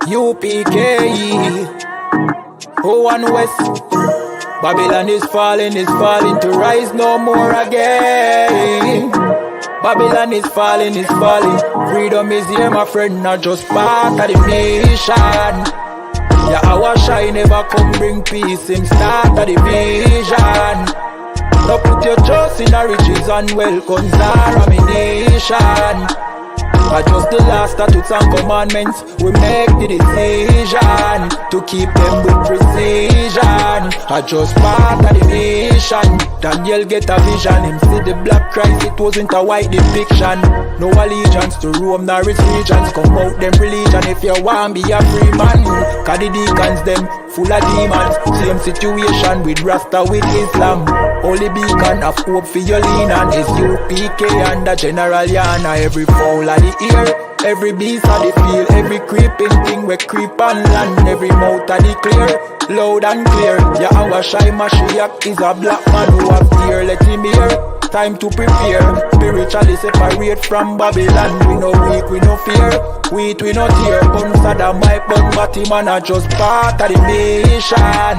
UPK, O1 West. Babylon is falling to rise no more again. Babylon is falling. Freedom is here, my friend, not just part of the nation. YAHANNA never come bring peace, him start of the vision. Now put your trust in the riches and wealth, guns are ammunition. Just the last statutes and commandments, we make the decision to keep them with precision. Just part of the nation. Daniel get a vision, him see the black Christ, it wasn't a white depiction. No allegiance to Rome nor its regions, come out them religion if you want be a free man. Cause the deacons them full of demons, same situation with Rasta with Islam. Only beacon of hope for your lean on I.S.U.P.K and the General YAHANNA. Every fowl of the ear, every beast of the field, every creeping thing we creep on land, every mouth of the clear, loud and clear. YAHANNA is a black man who have fear, let him hear. Time to prepare, spiritually separate from Babylon. We no weak, we no fear, wheat we no tear. Guns of the mic, but Batman are just part of the nation.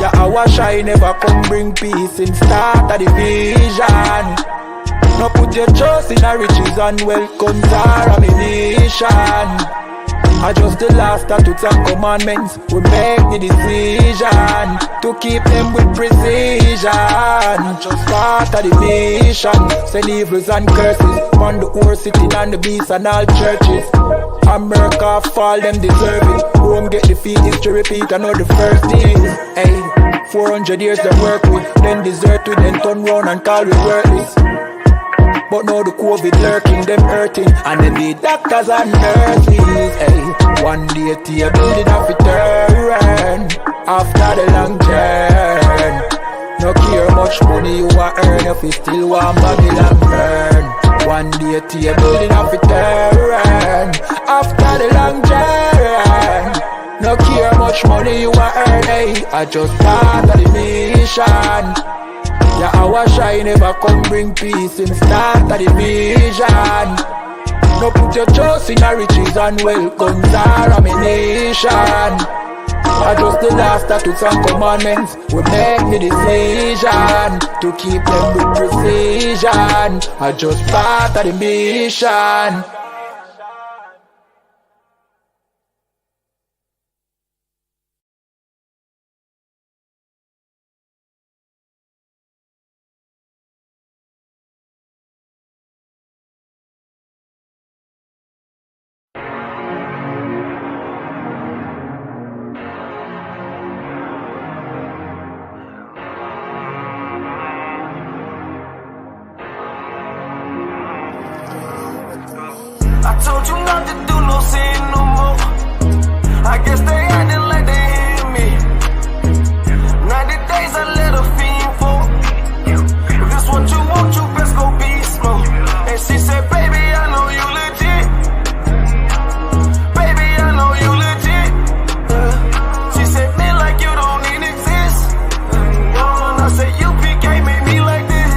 YAHANNA never come bring peace, in start of the vision. Now put your trust in the riches and wealth, guns are ammunition. Just the last statutes and commandments, we make the decision to keep them with precision. Just part of the nation, send evils and curses on the whole city and the beasts and all churches. America fall, them deserve it. Rome get defeat, history repeat, I know the first thing. Hey, 400 years they work with, then desert with, then turn round and call we worthless. But now the COVID lurking, them hurting, and then the doctors and nurses. Hey, one day the building have to turn after the long journey. No care much money you a earn if you still want Babylon burn. One day the building have to turn after the long journey. No care much money you a earn. Hey, I just part of the mission. YAHANNA never come bring peace, him start of the vision. No put your trust in the riches and wealth, guns are ammunition. Just the last statutes and commandments, we make the decision to keep them with precision. Just part of the mission. I told you not to do no sin no more. I guess they acting like they hear me. 90 days I let a fiend for. If this what you want, you best go beast mode. And she said, baby, I know you legit. Baby, I know you legit. She said, me like you don't even exist. And I said, U.P.K made me like this.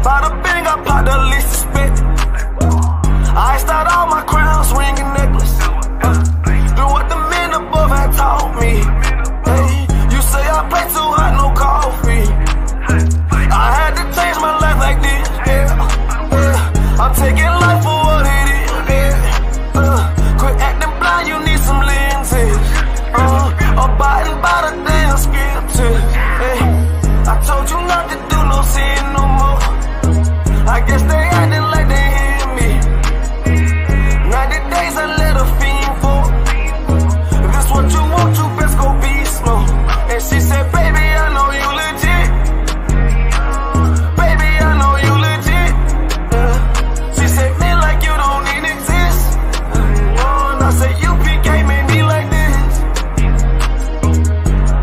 Bada bing, I popped the list of spit. I start all my crowns, ring and necklace. Do what the men above had taught me. Hey, you say I play too hot, no coffee. I had to change my life like this, yeah. I'm taking life for what it is, yeah. Quit acting blind, you need some lenses. Abiding by the damn scriptures, hey. I told you not to do no sin no more. I guess they acting like they hear me. 90 days I let a fiend for. If this what you want, you best go beast mode. And she said, baby, I know you legit. Baby, I know you legit. She said, me like you don't even exist. And I said, U.P.K made me like this.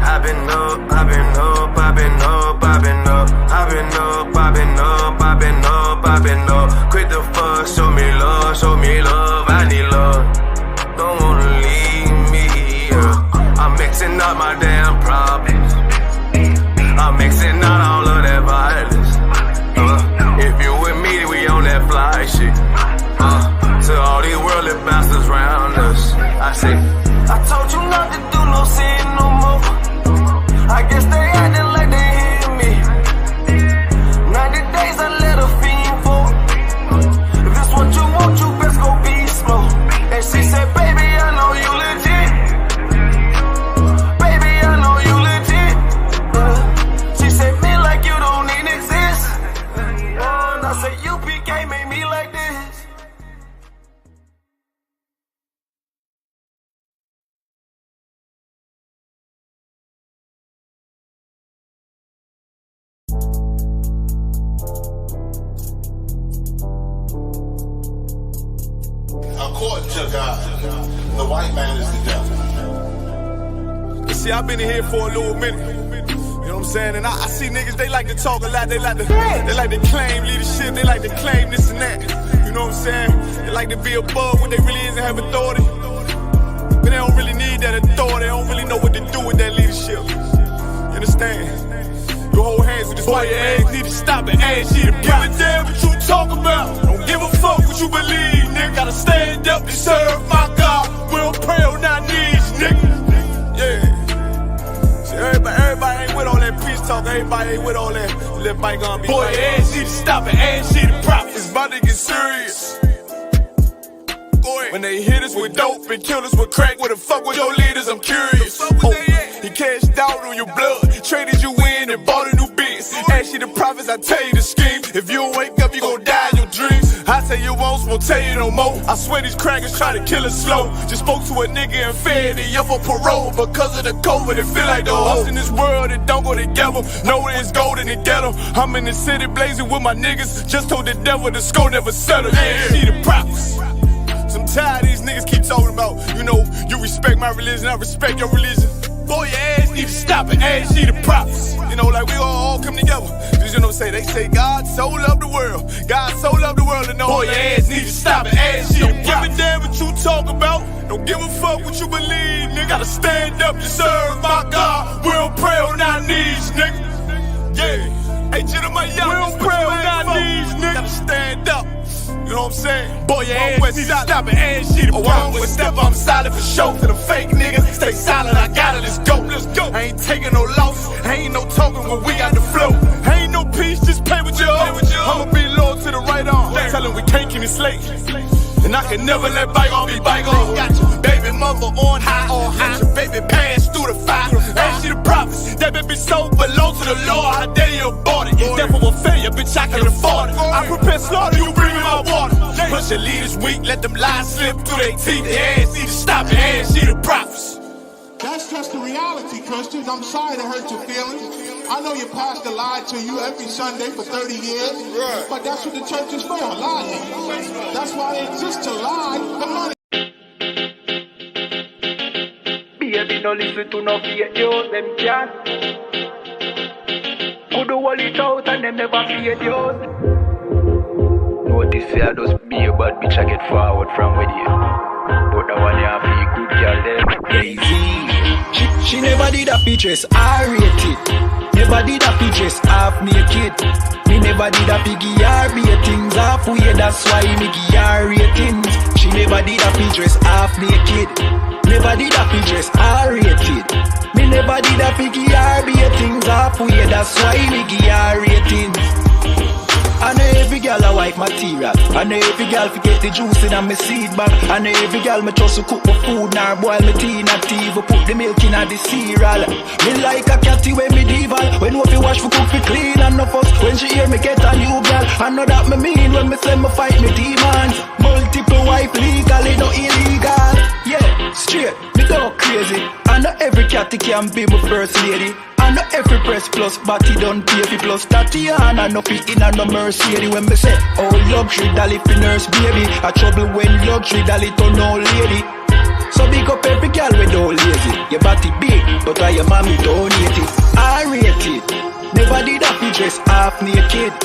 I've been up, I've been up, I've been up, I've been up, I've been up, I've been up, I've been up, I've been up. Quit the fuck, show me love, show me love, I need love. Don't wanna leave me, yeah. I'm mixing up my damn problems. I'm mixing out all of that violence. to God. The white man is the devil. You see, I've been in here for a little minute. You know what I'm saying? And I see niggas, they like to talk a lot. They like to claim leadership. They like to claim this and that. You know what I'm saying? They like to be above what they really is and have authority. But they don't really need that authority. They don't really know what to do with that leadership. You understand? You hold hands with this white ass, need to stop and ask you to give a damn what you talk about. Don't give a fuck what you believe, nigga. Gotta stand up and serve my God. We don't pray on our knees, nigga. Yeah. See, everybody ain't with all that peace talk. Everybody ain't with all that. Let bygone be. Boy, ask you to stop and ask you to profit. It's about to get serious. When they hit us with dope and kill us with crack, where the fuck with your leaders? I'm curious. Oh, he cashed out on your blood, traded you in and bought a new biz. Ask you the prophets, I tell you the scheme. If you don't wake up, you gon' die in your dreams. I say you won't tell you no more. I swear these crackers try to kill us slow. Just spoke to a nigga and fed he up for parole. Because of the COVID, it feel like the hoes in this world that don't go together. Know it's gold in the ghetto. I'm in the city blazing with my niggas. Just told the devil the score never settle. Yeah, see the prophets. I'm tired of these niggas keep talking about, you know, you respect my religion, I respect your religion. Boy, your ass need to stop and ask you the prophets. You know, like we all come together. Cause you know what I'm saying? They say God so loved the world. God so loved the world and know boy, your ass need to stop and ask you the prophets. Don't give a damn what you talk about. Don't give a fuck what you believe, nigga. Gotta stand up to serve my God. We don't pray on our knees, nigga. Yeah. Hey, Jeremiah, we don't pray on our knees, nigga. Gotta stand up. You know what I'm saying? Boy, your ass need to stop and ask you to I'm with step, I'm solid for show. To the fake niggas, stay silent, I got it, let's go. Let's go. I ain't taking no loss, ain't no talking when we got the flow. Ain't no peace, just play with your own. I'ma be loyal to the right arm. Tell him we can't keep it slate. And I can never let bygone be bygone. Got your baby mother on high. Got your baby pass through the fire. Ask you the prophets, that baby soul belong to the Lord. How dare you abort it? Therefore a failure, bitch, I can afford it. I prepare slaughter, you bring me my water. Plus your leaders weak, let them lies slip through their teeth. They ass need to stop and ask you the prophets. That's just the reality, Christians. I'm sorry to hurt your feelings. I know your pastor lied to you every Sunday for 30 years, but that's what the church is for, lying. That's why they exist, to lie for money. Baby, no listen to no fake news, them can't. Could do all it out and them never fake news. Notice say I just be a bad bitch, I get forward from with you. But the one you have to be good girl them. Lazy. She never did a dress, I rate it. Never did a dress, half naked. Me never did a piggy or ratings halfway, that's why me give her ratings. She never did a dress, half naked. Never did a dress, I rated. Me never did a piggy or ratings halfway, that's why me give her ratings. I know every girl a white material. I know every girl forget the juice in my seed bag. I know every girl me trust to cook my food, nor boil my tea, not even put the milk in the cereal. Me like a catty when me dival. When what you wash for cook for clean and no fuss. When she hear me get a new girl, I know that me mean when me say me fight me demons. Multiple wife legally, no illegal. Yeah, straight, me go crazy. I know every catty can be my first lady. I know every press plus body done pay for plus Tatiana no fit in a no Mercedes. When me say oh luxury dolly for nurse baby, a trouble when luxury dolly turn old lady. So big up every girl with no lazy. Your body big, but why your mommy donate it? I rate it. Never did a dress half naked.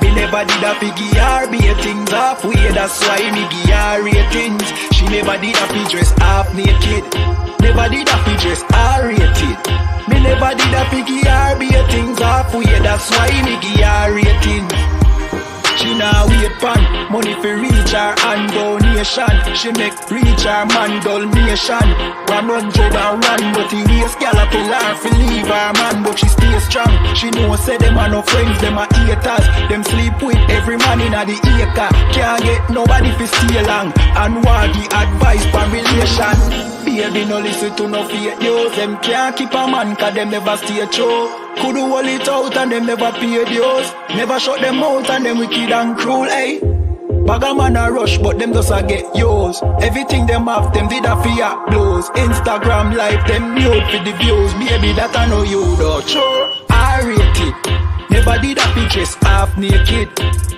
Me never did a piggy or things halfway, that's why me give her ratings. She never did a dress half naked. Never did a dress I rated. Me never did a piggy or things halfway, that's why me give her ratings. She now wait pan money for reach her and donation. She make reach her man donation. 100 and run, but the waist gal a tell her fi leave her man, but she stay strong. She know say them a no friends, them a haters. Them sleep with every man in a the acre. Can't get nobody fi stay long and want the advice for relation. Baby no listen to no fake news. Them can't keep a man cause them never stay true. Could do all it out and them never pay dues. Never shut them out and them wicked and cruel, eh? Bag a man a rush but them just a get yours. Everything them have them did a fear blows. Instagram live them nude for the views. Baby that I know you though. Sure, I rate it. Never did a fi dress half naked.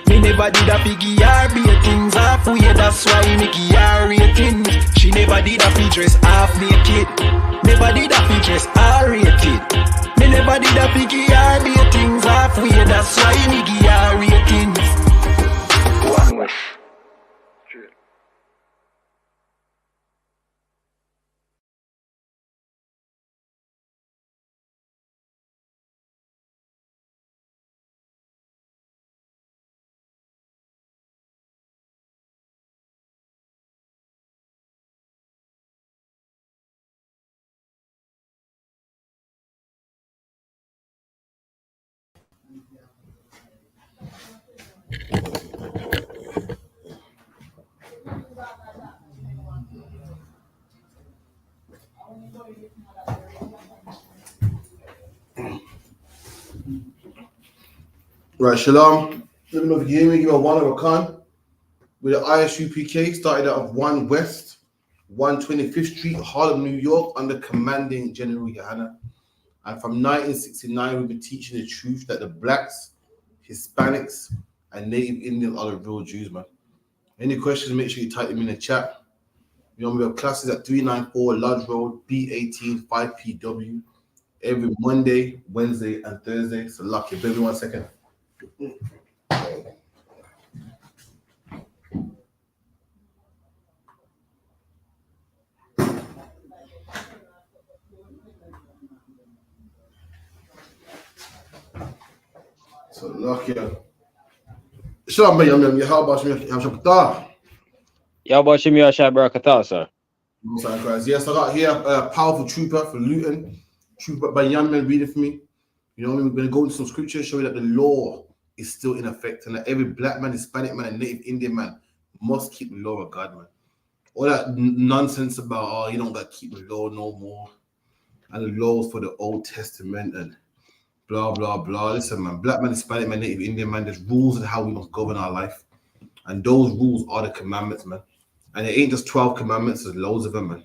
Me never did a fi give her be things halfway. That's why me give her ratings. She never did a fi dress half naked. Never did a fi dress R-rated. Me never did a fi give her be things halfway. That's why me give her ratings. One wish. Right, Shalom. Let me know if you hear me. Give me a one of a con. With the I.S.U.P.K. started out of 1 West, 125th Street, Harlem, New York, under commanding General YAHANNA. And from 1969, we've been teaching the truth that the blacks, Hispanics, and Native Indians are the real Jews, man. Any questions, make sure you type them in the chat. You know, we have classes at 394 Lodge Road, B18, 5PW, every Monday, Wednesday, and Thursday. So lucky. Baby, 1 second. So lucky. Shalom, Yam, how about you? Yahweh Yashai Barakatah, sir. Yes, I got here a powerful trooper for Luton. Trooper by young men reading for me. You know, we're going to go into some scripture show you that the law is still in effect and that every black man, Hispanic man, and Native Indian man must keep the law of God, man. All that nonsense about, oh, you don't got to keep the law no more. And the laws for the Old Testament and blah, blah, blah. Listen, man, black man, Hispanic man, Native Indian man, there's rules and how we must govern our life. And those rules are the commandments, man. And it ain't just 12 commandments, there's loads of them, man.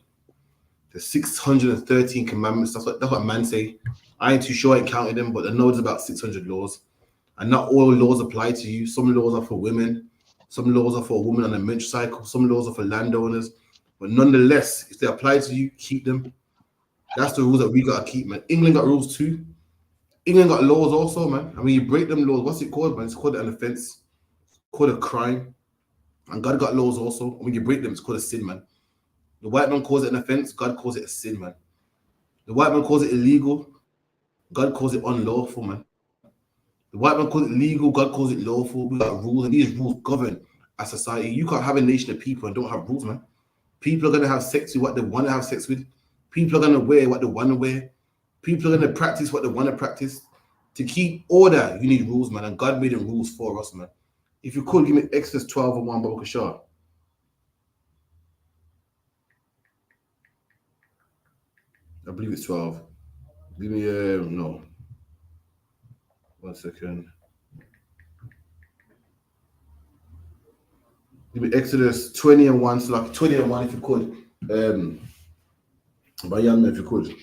There's 613 commandments. That's what man say. I ain't too sure I ain't counted them, but I know there's about 600 laws. And not all laws apply to you. Some laws are for women. Some laws are for a woman on a menstrual cycle. Some laws are for landowners. But nonetheless, if they apply to you, keep them. That's the rules that we got to keep, man. England got rules too. England got laws also, man. And when you break them laws, what's it called, man? It's called an offense. It's called a crime. And God got laws also. When you break them, it's called a sin, man. The white man calls it an offense. God calls it a sin, man. The white man calls it illegal. God calls it unlawful, man. The white man calls it legal. God calls it lawful. We got rules, and these rules govern a society. You can't have a nation of people and don't have rules, man. People are going to have sex with what they want to have sex with. People are going to wear what they want to wear. People are going to practice what they want to practice. To keep order, you need rules, man. And God made the rules for us, man. If you could, give me Exodus 12 and 1, Baba Kashar. I believe it's 12. Give me, no. 1 second. Give me Exodus 20 and 1, so like 20 and 1 if you could. By young men, if you could.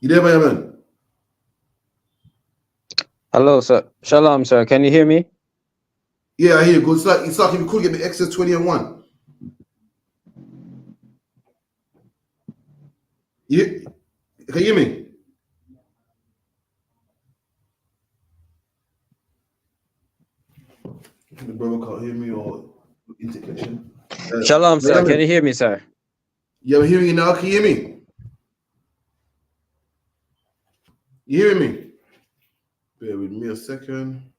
You there, by young man? Hello, sir. Shalom, sir. Can you hear me? Yeah, I hear you. Good. It's like if you could give me Exodus 20 and 1. Can you hear me? The brother can't hear me or interconnection. Shalom, sir. Can you hear me, sir? Yeah, I'm hearing you now. Can you hear me? You hearing me? Bear with me a second.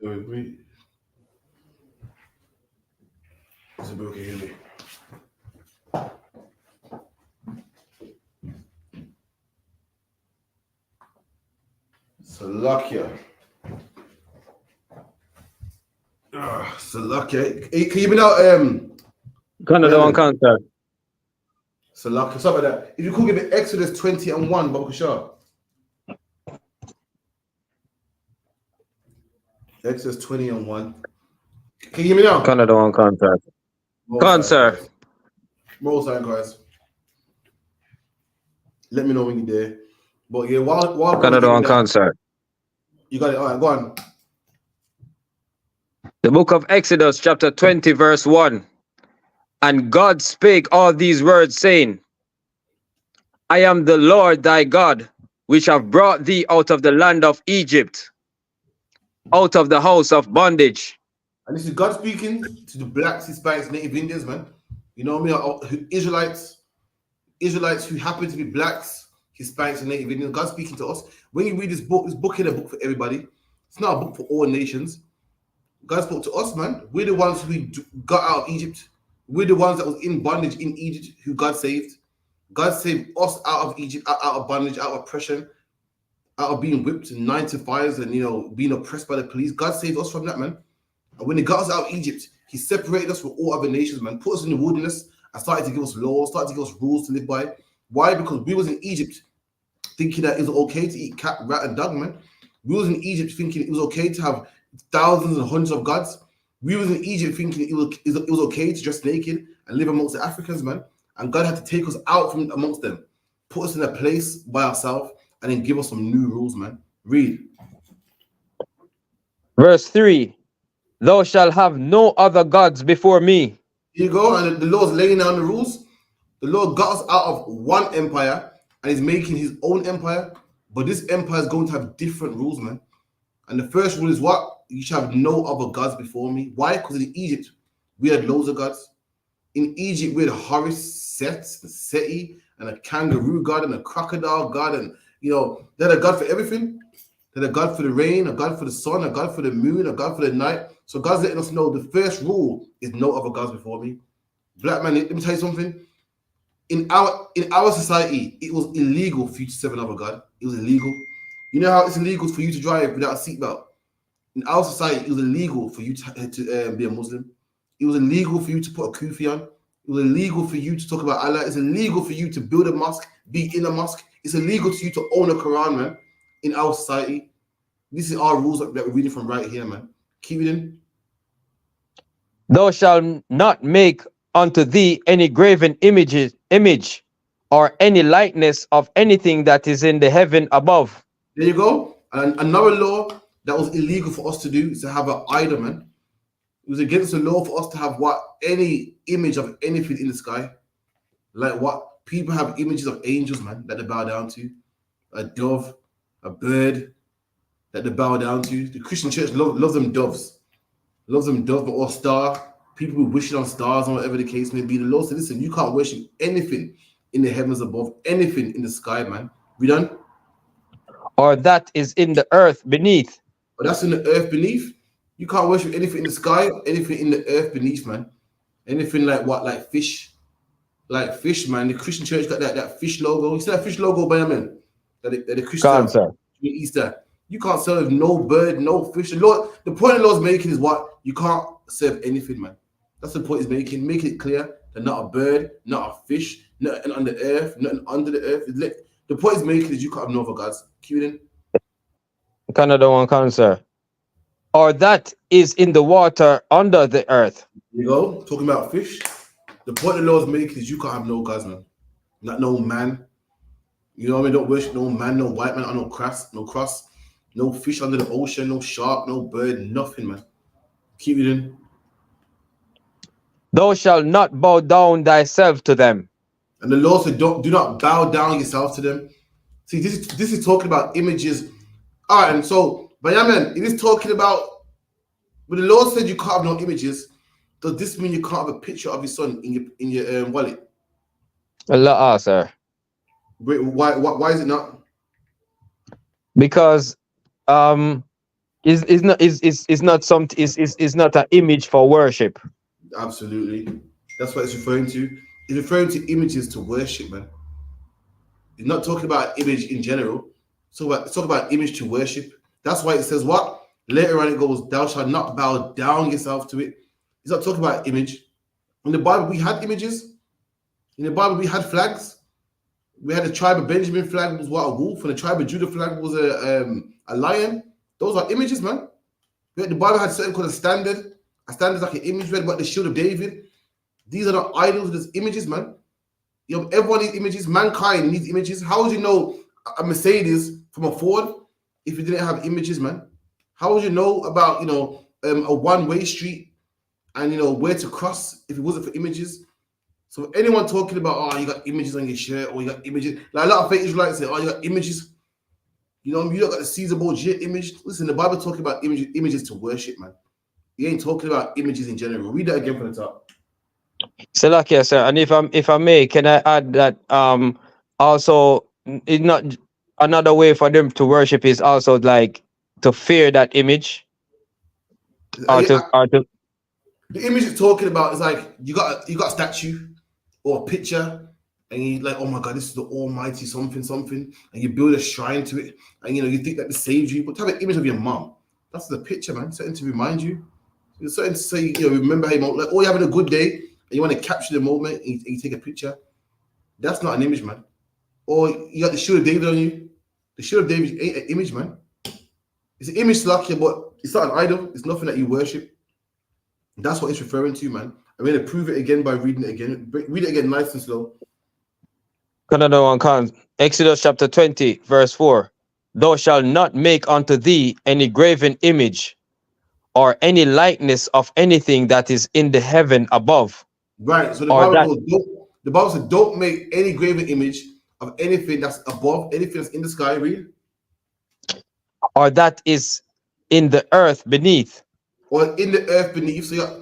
Bear with me. Isabel can hear me. Salakia. Salakia. Hey, can you hear me now? Canada one count, sir. Salakia. Something like that. If you could give me Exodus 20 and 1, Baba Kashar. Exodus 20:1. Can you hear me now? Canada on contact. Most Con, high sir. Christ. Most high Christ. Let me know when you're there. But yeah, while brothers Canada getting on that, concert. you got it. All right, go on. The book of Exodus, chapter 20, verse 1. And God spake all these words, saying, I am the Lord thy God, which have brought thee out of the land of Egypt, out of the house of bondage. And this is God speaking to the blacks, Hispanics, Native Indians, man. You know what I mean? Israelites who happen to be blacks, Hispanics, and Native Indians. God speaking to us. When you read this book is a book for everybody. It's not a book for all nations. God spoke to us, man. We're the ones who got out of Egypt. We're the ones that was in bondage in Egypt who God saved. God saved us out of Egypt, out of bondage, out of oppression, out of being whipped in 9 to 5s and, being oppressed by the police. God saved us from that, man. And when he got us out of Egypt, he separated us from all other nations, man. Put us in the wilderness and started to give us laws, started to give us rules to live by. Why? Because we was in Egypt thinking that it was okay to eat cat, rat, and dog, man. We was in Egypt thinking it was okay to have thousands and hundreds of gods. We was in Egypt thinking it was okay to dress naked and live amongst the Africans, man. And God had to take us out from amongst them, put us in a place by ourselves, and then give us some new rules, man. Read. Verse 3. Thou shalt have no other gods before me. Here you go, and the Lord's laying down the rules. The Lord got us out of one empire and is making his own empire, but this empire is going to have different rules, man. And the first rule is what? You shall have no other gods before me. Why? Because in Egypt, we had loads of gods. In Egypt, we had Horus, Set, Seti, and a kangaroo god, and a crocodile god, and they had a god for everything. They had a god for the rain, a god for the sun, a god for the moon, a god for the night. So God's letting us know the first rule is no other gods before me. Black man, let me tell you something. In our society, it was illegal for you to serve another god. It was illegal. You know how it's illegal for you to drive without a seatbelt? In our society, it was illegal for you to be a Muslim. It was illegal for you to put a kufi on. It was illegal for you to talk about Allah. It's illegal for you to build a mosque, be in a mosque. It's illegal to you to own a Quran, man. In our society, this is our rules that we're reading from right here, man. Keep it in. Thou shalt not make unto thee any graven image or any likeness of anything that is in the heaven above. There you go. And another law that was illegal for us to do is to have an idol, man. It was against the law for us to have any image of anything in the sky. Like what people have images of angels, man, that they bow down to. A dove, a bird that they bow down to. The Christian church loves them doves. Loves them doves or star. People who wishing on stars or whatever the case may be. The Lord said, listen, you can't worship anything in the heavens above, anything in the sky, man. We done? Or that is in the earth beneath. But that's in the earth beneath. You can't worship anything in the sky, anything in the earth beneath, man. Anything like what? Like fish. Like fish, man. The Christian church got that fish logo. You see that fish logo, Benjamin? That the Christian Easter. You can't serve no bird, no fish. The point the Lord's making is what? You can't serve anything, man. That's the point he's making. Making it clear that not a bird, not a fish, nothing on the earth, nothing under the earth. The point he's making is you can't have no other gods. Keep it in. Canada one cancer. Or that is in the water under the earth. There you go. Talking about fish. The point the Lord's making is you can't have no gods, man. Not no man. You know what I mean? Don't worship no man, no white man, or no cross, no fish under the ocean, no shark, no bird, nothing, man. Keep it in. Thou shalt not bow down thyself to them. And the Lord said, do not bow down yourself to them. See, this is talking about images. All right, and so, Benjamin, it is talking about, when the Lord said you can't have no images, does this mean you can't have a picture of your son in your wallet? Allah, sir. Wait, why is it not? Because is not an image for worship. Absolutely. That's what it's referring to. It's referring to images to worship, man. It's not talking about image in general. It's talking about image to worship. That's why it says what? Later on it goes, thou shalt not bow down yourself to it. It's not talking about image. In the Bible, we had images. In the Bible, we had flags. We had the tribe of Benjamin flag was what? A wolf. And the tribe of Judah flag was a lion. Those are images, man. The Bible had certain kind of standard. A standard is like an image read, what the shield of David. These are not idols, there's images, man. You know, everyone needs images. Mankind needs images. How would you know a Mercedes from a Ford if you didn't have images, man? How would you know about, you know, a one-way street and, you know, where to cross if it wasn't for images? So anyone talking about, oh, you got images on your shirt or you got images, like a lot of fake Israelites say, oh, you got images. You know, you don't got the Caesar Borgia image. Listen, the Bible talking about images to worship, man. He ain't talking about images in general. Read that again from the top. Salakia, sir. And if I may, can I add that also it's not another way for them to worship is also like to fear that image, or to the image it's talking about is like you got a statue or a picture, and you like, oh my god, this is the Almighty something, and you build a shrine to it, and you know you think that this saves you. But have an image of your mom. That's the picture, man. Something to remind you. It's something to say, you know, remember him. Like, oh, you're having a good day, and you want to capture the moment, and you take a picture. That's not an image, man. Or you got the shield of David on you. The shield of David ain't an image, man. It's an image, Slakia, but it's not an idol. It's nothing that you worship. That's what it's referring to, man. I'm going to prove it again by reading it again. Read it again nice and slow. Exodus chapter 20, verse 4. Thou shalt not make unto thee any graven image or any likeness of anything that is in the heaven above. Right. So the Bible said, don't make any graven image of anything that's above, anything that's in the sky. Read. Or that is in the earth beneath. Or in the earth beneath. So you got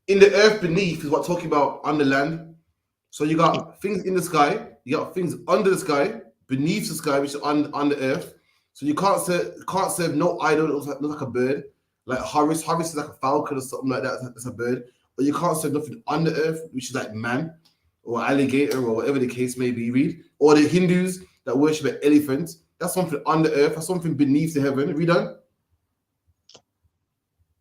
in the earth beneath is what talking about on the land. So you got things in the sky, you got things under the sky, beneath the sky, which is on the earth. So you can't serve no idol that looks like a bird, like Horus. Horus is like a falcon or something like that. That's a bird. But you can't serve nothing on the earth, which is like man or alligator or whatever the case may be. Read. Or the Hindus that worship an elephant. That's something on the earth. That's something beneath the heaven. Read on.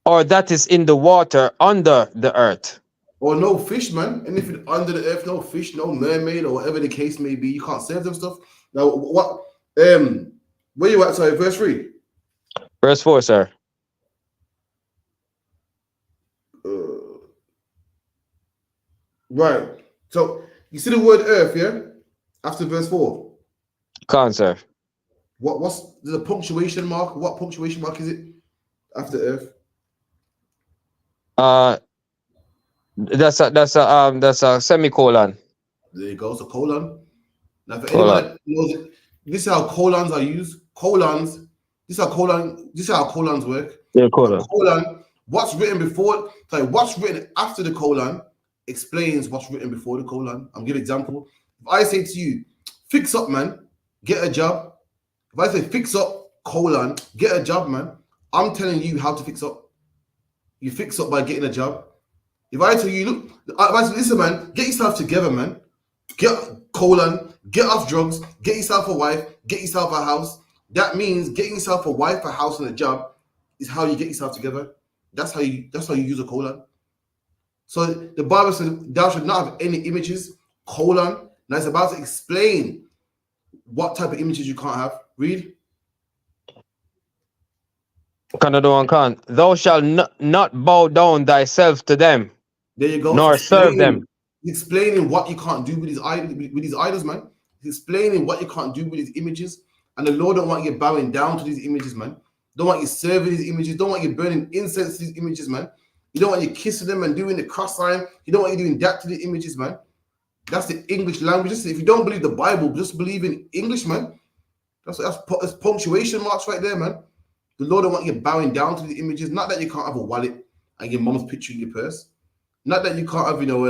Or that is in the water under the earth. Or no fish, man. Anything under the earth, no fish, no mermaid, or whatever the case may be. You can't serve them stuff. Now, what? Where you at? Sorry, verse 3. Verse 4, sir. Right. So you see the word earth, yeah? After verse 4. Sir. There's a punctuation mark. What punctuation mark is it after earth? That's a semicolon. There you go. So colon. Now for anyone that knows, this is how colons are used. Colons. This is how colons work. Yeah, colon. Colon. What's written before? Sorry, what's written after the colon explains what's written before the colon. I'm giving an example. If I say to you, fix up, man, get a job. If I say fix up, colon, get a job, man, I'm telling you how to fix up. You fix up by getting a job. If I tell you, look, if I say, listen, man, get yourself together, man. Get off drugs, get yourself a wife, get yourself a house. That means getting yourself a wife, a house, and a job is how you get yourself together. That's how you use a colon. So the Bible says thou should not have any images, colon. Now it's about to explain what type of images you can't have. Read. Thou shalt not bow down thyself to them. There you go. Nor serve them. Explaining what you can't do with these idols, man. He's explaining what you can't do with these images. And the Lord don't want you bowing down to these images, man. Don't want you serving these images. Don't want you burning incense to these images, man. You don't want you kissing them and doing the cross sign. You don't want you doing that to the images, man. That's the English language. If you don't believe the Bible, just believe in English, man. That's punctuation marks right there, man. The Lord don't want you bowing down to the images. Not that you can't have a wallet and your mom's picture in your purse. Not that you can't have, not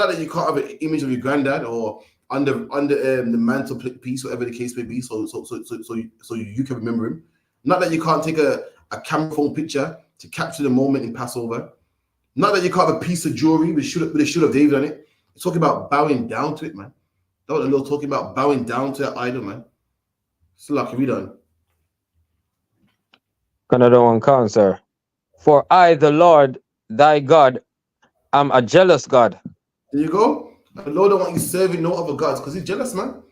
that you can't have an image of your granddad or under the mantelpiece, whatever the case may be, so you can remember him. Not that you can't take a camera phone picture to capture the moment in Passover. Not that you can't have a piece of jewelry with the shield of David on it. It's talking about bowing down to it, man. That's what the Lord talking about, bowing down to that idol, man. So lucky we done. Another one, sir. For I, the Lord, thy God, am a jealous God. There you go. The Lord don't want you serving no other gods because he's jealous, man.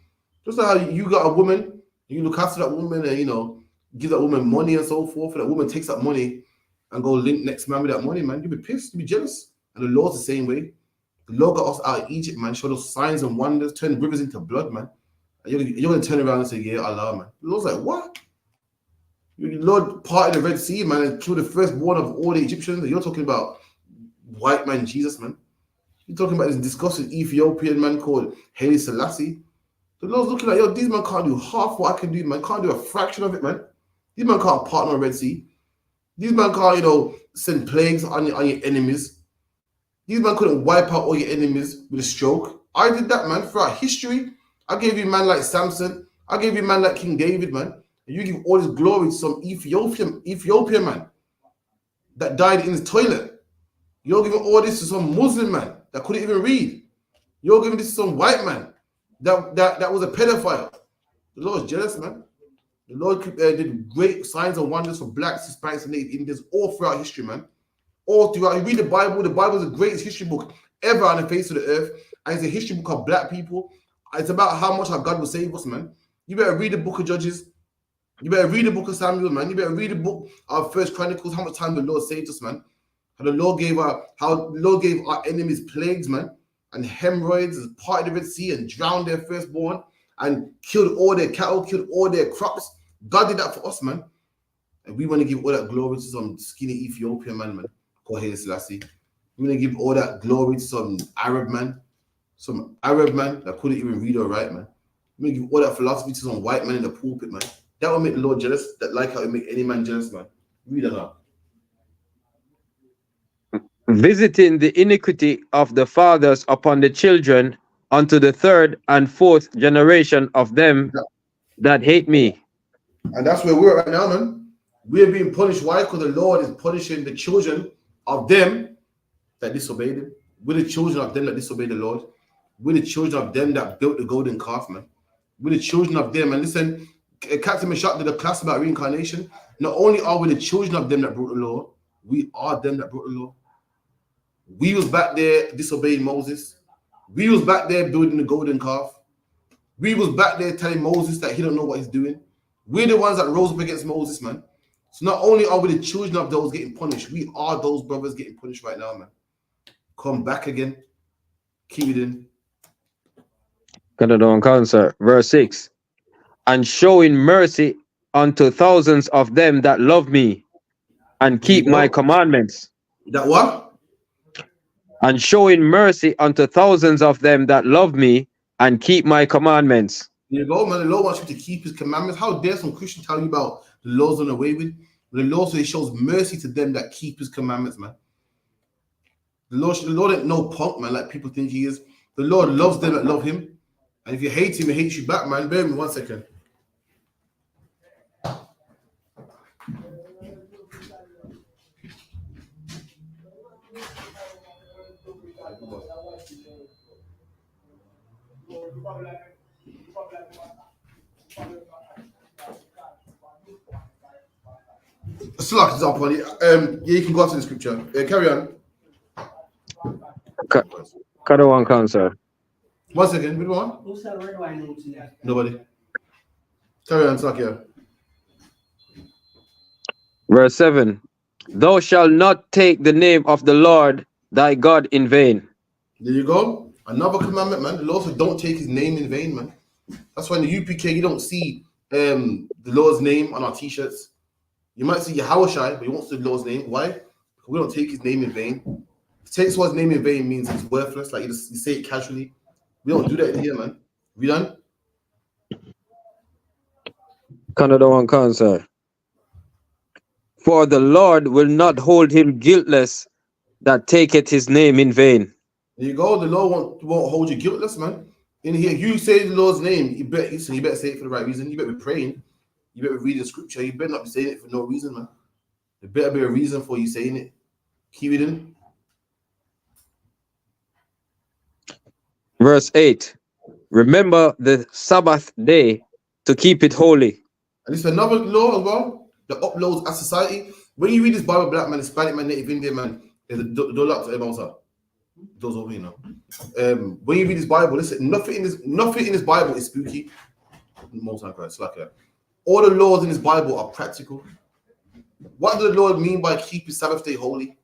Just like how you got a woman, you look after that woman, and give that woman money and so forth, and that woman takes that money and go link next man with that money, man, you'll be pissed, you'll be jealous. And the Lord's the same way. The Lord got us out of Egypt, man, showed us signs and wonders, turned rivers into blood, man. And you're going to turn around and say, yeah, Allah, man. The Lord's like, what? The Lord parted the Red Sea, man, and killed the firstborn of all the Egyptians. And you're talking about white man Jesus, man. You're talking about this disgusting Ethiopian man called Haile Selassie. The Lord's looking like, yo, these man can't do half what I can do, man. Can't do a fraction of it, man. These man can't partner on Red Sea. These man can't, send plagues on your enemies. These man couldn't wipe out all your enemies with a stroke. I did that, man, throughout history. I gave you man like Samson. I gave you man like King David, man. And you give all this glory to some Ethiopian man that died in his toilet. You're giving all this to some Muslim man that couldn't even read. You're giving this to some white man that was a pedophile. The Lord's jealous, man. The Lord did great signs and wonders for blacks, Hispanics, and Native Indians all throughout history, man. All throughout. You read the Bible is the greatest history book ever on the face of the earth. And it's a history book of black people. It's about how much our God will save us, man. You better read the book of Judges. You better read the book of Samuel, man. You better read the book of First Chronicles, how much time the Lord saved us, man. How the Lord gave our enemies plagues, man, and hemorrhoids as part of the Red Sea and drowned their firstborn and killed all their cattle, killed all their crops. God did that for us, man. And we want to give all that glory to some skinny Ethiopian man called Haile Selassie. We want to give all that glory to some Arab man that couldn't even read or write, man. We want to give all that philosophy to some white man in the pulpit, man. That will make the Lord jealous. That like how it make any man jealous, man. Read that out. Visiting the iniquity of the fathers upon the children unto the third and fourth generation of them that hate me. And that's where we're right now, man. We're being punished. Why? Because the Lord is punishing the children of them that disobeyed him. We're the children of them that disobeyed the Lord. We're the children of them that built the golden calf, man. We're the children of them. And listen, Captain Meshach did a class about reincarnation. Not only are we the children of them that brought the law, we are them that brought the law. We was back there disobeying Moses. We was back there building the golden calf. We was back there telling Moses that he don't know what he's doing. We're the ones that rose up against Moses, man. So not only are we the children of those getting punished, we are those brothers getting punished right now, man. Come back again. Keep it in. Verse 6. And showing mercy unto thousands of them that love me and keep my commandments. That what? And showing mercy unto thousands of them that love me and keep my commandments. There you go, man. The Lord wants you to keep his commandments. How dare some Christian tell you about the laws done away with? The Lord says he shows mercy to them that keep his commandments, man. The Lord ain't no punk, man, like people think he is. The Lord loves them that love him. And if you hate him, he hates you back, man. Bear with me 1 second. It's like example, you can go after the scripture. Carry on. Cut one cancer. 1 second, which one? Nobody. Carry on, Sakia. Verse 7. Thou shalt not take the name of the Lord thy God in vain. There you go. Another commandment, man. The Lord said don't take his name in vain, man. That's why in the UPK you don't see the Lord's name on our t-shirts. You might see Yahawashi, but you won't see the Lord's name. Why? Because we don't take his name in vain. To take someone's name in vain means it's worthless. Like you say it casually. We don't do that in here, man. We done? Canada one cancer. For the Lord will not hold him guiltless that taketh his name in vain. There you go. The Lord won't hold you guiltless, man. In here, you say the Lord's name, you better say it for the right reason. You better be praying. You better be reading scripture. You better not be saying it for no reason, man. There better be a reason for you saying it. Keep it in. Verse 8. Remember the Sabbath day to keep it holy. And it's another law as well that uploads our society. When you read this Bible, black man, Hispanic man, Native Indian man, there's a door up to everyone's up. Doors over here now. When you read this Bible, listen, nothing in this Bible is spooky. Most time, Christ, like that. All the laws in this Bible are practical. What does the Lord mean by keeping Sabbath day holy?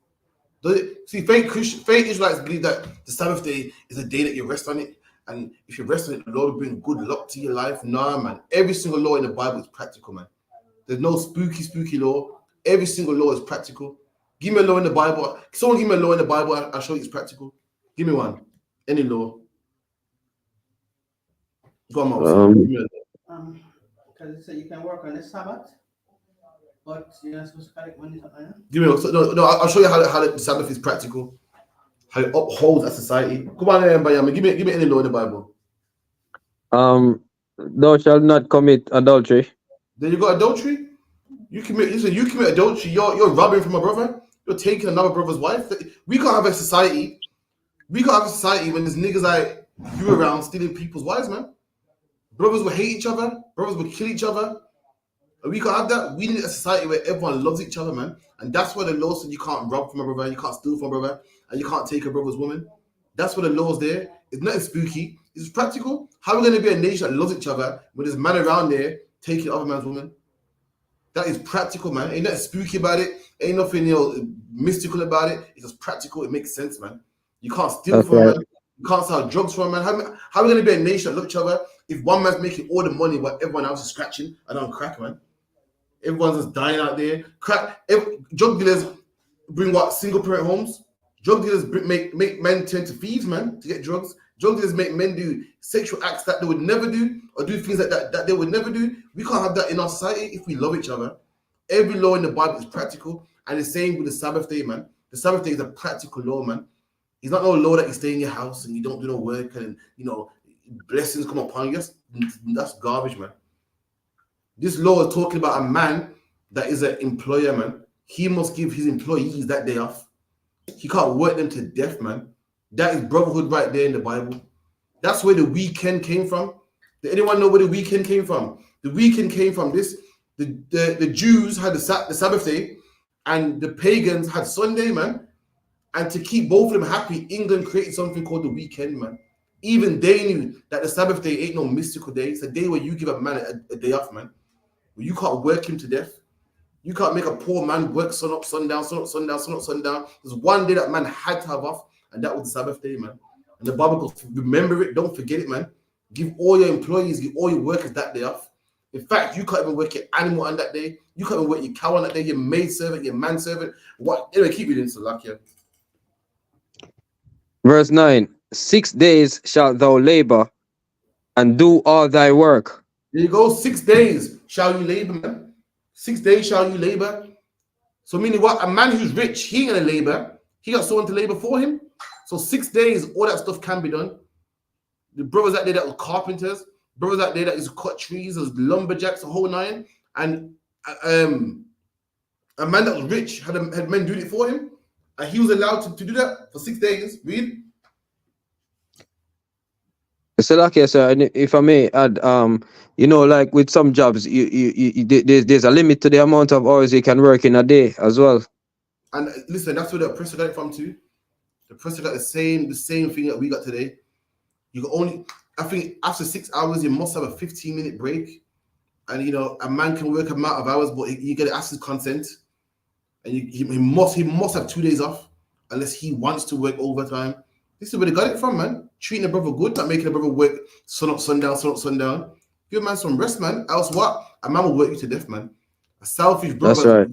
See, fake Israelites believe that the Sabbath day is a day that you rest on it, and if you rest on it, the Lord will bring good luck to your life. Nah, man. Every single law in the Bible is practical, man. There's no spooky law. Every single law is practical. Give me a law in the Bible. Someone give me a law in the Bible. I'll show you it's practical. Give me one. Any law. Go on, Mouse. Give me a law. Because it said you can work on the Sabbath, but you're not supposed to collect money. Give me no. I'll show you how the Sabbath is practical. How it upholds a society. Come on, Bayama. Give me any law in the Bible. Thou shalt not commit adultery. Then you got adultery. You commit adultery. You're robbing from a brother. You're taking another brother's wife. We can't have a society. We can't have a society when there's niggas like you around stealing people's wives, man. Brothers will hate each other. Brothers will kill each other. And we can't have that. We need a society where everyone loves each other, man. And that's why the law said you can't rob from a brother, you can't steal from a brother, and you can't take a brother's woman. That's why the law's there. It's nothing spooky. It's practical. How are we going to be a nation that loves each other when there's man around there taking other man's woman? That is practical, man. Ain't nothing spooky about it. Ain't nothing, mystical about it. It's just practical. It makes sense, man. You can't steal from a man. You can't sell drugs from a man. How are we going to be a nation that love each other if one man's making all the money while everyone else is scratching and on crack, man? Everyone's just dying out there. Drug dealers bring what? Single parent homes. Drug dealers make men turn to thieves, man, to get drugs. Drug dealers make men do sexual acts that they would never do, or do things like that they would never do. We can't have that in our society if we love each other. Every law in the Bible is practical, and the same with the Sabbath day, man. The Sabbath day is a practical law, man. It's not no law that you stay in your house and you don't do no work and blessings come upon you. That's garbage, man. This law is talking about a man that is an employer, man. He must give his employees that day off. He can't work them to death, man. That is brotherhood right there in the Bible. That's where the weekend came from. Did anyone know where the weekend came from? The weekend came from this. The Jews had the Sabbath day and the pagans had Sunday, man. And to keep both of them happy, England created something called the weekend, man. Even they knew that the Sabbath day ain't no mystical day. It's a day where you give a man a day off, man. Where you can't work him to death. You can't make a poor man work sun up, sundown, sun up, sundown, sun up, sundown. There's one day that man had to have off, and that was the Sabbath day, man. And the Bible goes, remember it, don't forget it, man. Give all your employees, give all your workers that day off. In fact, you can't even work your animal on that day. You can't even work your cow on that day, your maid servant, your manservant. What? Anyway, keep reading, Salakia. Verse 9, 6 days shalt thou labor and do all thy work. There you go, 6 days shall you labor, man. 6 days shall you labor. So meaning what? A man who's rich, he ain't gonna labor. He got someone to labor for him. So 6 days, all that stuff can be done. The brothers out there that were carpenters, brothers out there that used to cut trees, those lumberjacks, the whole nine. And a man that was rich had men doing it for him. And he was allowed to do that for 6 days. Read. So like sir, and if I may add, like with some jobs, there's a limit to the amount of hours you can work in a day as well. And listen, that's where the oppressor got it from too. The oppressor got the same thing that we got today. You can only, I think after 6 hours, you must have a 15-minute break. And a man can work a amount of hours, but you get to ask his consent. And he must have 2 days off unless he wants to work overtime. This is where they got it from, man. Treating a brother good, not making a brother work sun up, sundown, sun up, sundown. Give a man some rest, man. Else what? A man will work you to death, man. A selfish brother. That's right.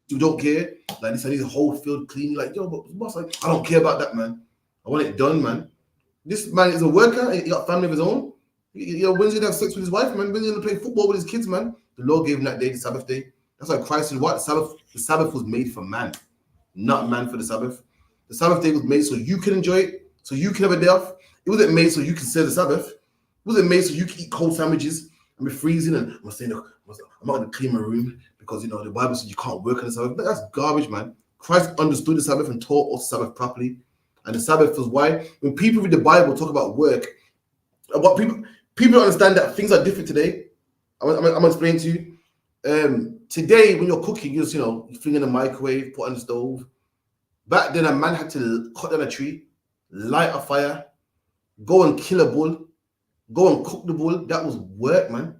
You don't care. Like this, I need the whole field clean. Like, yo, but boss, I don't care about that, man. I want it done, man. This man is a worker. He got a family of his own. When's he gonna have sex with his wife, man? When's he gonna play football with his kids, man? The Lord gave him that day, the Sabbath day. That's why Christ said, what? The Sabbath was made for man, not man for the Sabbath. The Sabbath day was made so you can enjoy it, so you can have a day off. It wasn't made so you can serve the Sabbath. It wasn't made so you can eat cold sandwiches and be freezing and I'm saying, I'm not gonna clean my room because the Bible says you can't work on the Sabbath. But that's garbage, man. Christ understood the Sabbath and taught us Sabbath properly. And the Sabbath was why when people read the Bible talk about work, what people understand that things are different today. I'm gonna explain to you. Today, when you're cooking, you just you fling in the microwave, put on the stove. Back then, a man had to cut down a tree, light a fire, go and kill a bull, go and cook the bull. That was work, man.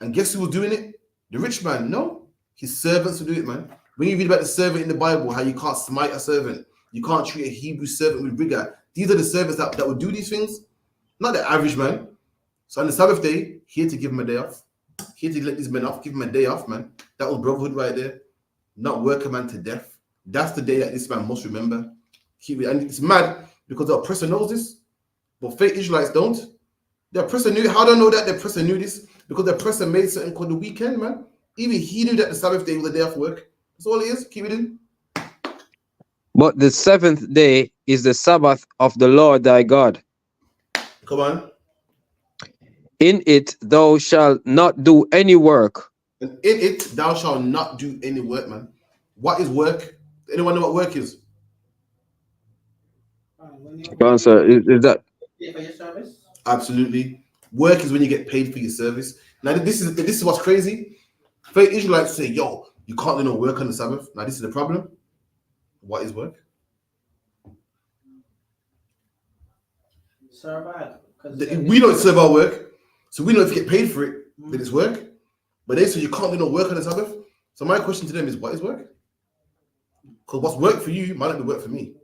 And guess who was doing it? The rich man, no. His servants will do it, man. When you read about the servant in the Bible, how you can't smite a servant, you can't treat a Hebrew servant with rigor. These are the servants that would do these things, not the average man. So on the Sabbath day, here to give him a day off, here to let these men off, give him a day off, man. That was brotherhood right there. Not work a man to death. That's the day that this man must remember. And it's mad because the oppressor knows this, but fake Israelites don't. The oppressor knew. How do I know that the oppressor knew this? Because the oppressor made something called the weekend, man. Even he knew that the Sabbath day was a day off work. That's all it is. Keep it in. But the seventh day is the Sabbath of the Lord thy God. Come on. In it thou shalt not do any work. And in it thou shalt not do any work, man. What is work? Anyone know what work is? Answer is that Pay for your service? Absolutely. Work is when you get paid for your service. Now this is what's crazy. Fake Israelites say, yo, you can't do no work on the Sabbath. Now this is the problem. What is work? Survive. We don't serve our work, so we know if you get paid for it, then it's work. But they say you can't do no work on the Sabbath. So my question to them is, what is work? Because what's work for you might not be work for me.